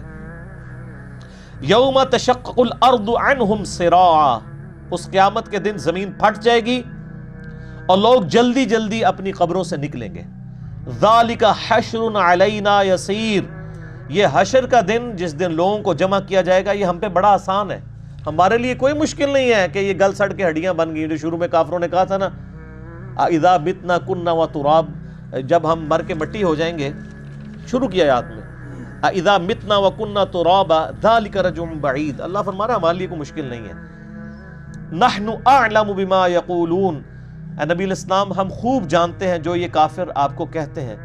یوم تشقق الارض عنہم سراعا، اس قیامت کے دن زمین پھٹ جائے گی اور لوگ جلدی جلدی اپنی قبروں سے نکلیں گے۔ ذالک حشر علینا یسیر، یہ حشر کا دن جس دن لوگوں کو جمع کیا جائے گا یہ ہم پہ بڑا آسان ہے، ہمارے لیے کوئی مشکل نہیں ہے کہ یہ گل سڑ کے ہڈیاں بن گئی، جو شروع میں کافروں نے کہا تھا نا اذا متنا کننا وتراب، جب ہم مر کے مٹی ہو جائیں گے، شروع کی آیات میں اذا متنا وکننا ترابا ذلک رجع بعید، اللہ فرما رہا ہے ہمارے لیے کوئی مشکل نہیں ہے۔ نحن اعلم بما یقولون، اے نبی الاسلام ہم خوب جانتے ہیں جو یہ کافر آپ کو کہتے ہیں۔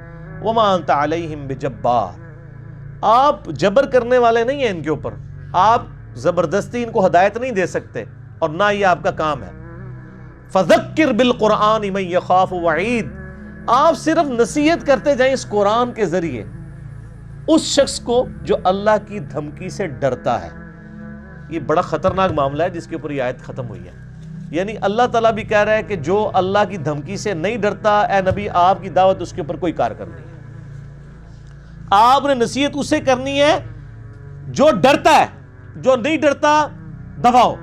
وما انت علیہم بجبار، آپ جبر کرنے والے نہیں ہیں ان کے اوپر، آپ زبردستی ان کو ہدایت نہیں دے سکتے اور نہ یہ آپ کا کام ہے۔ فذکر بالقرآن من یخاف وعید، آپ صرف نصیحت کرتے جائیں اس قرآن کے ذریعے اس شخص کو جو اللہ کی دھمکی سے ڈرتا ہے۔ یہ بڑا خطرناک معاملہ ہے جس کے اوپر یہ آیت ختم ہوئی ہے، یعنی اللہ تعالیٰ بھی کہہ رہا ہے کہ جو اللہ کی دھمکی سے نہیں ڈرتا، اے نبی آپ کی دعوت اس کے اوپر کوئی کارگر نہیں ہے۔ آپ نے نصیحت اسے کرنی ہے جو ڈرتا ہے، جو نہیں ڈرتا دباؤ۔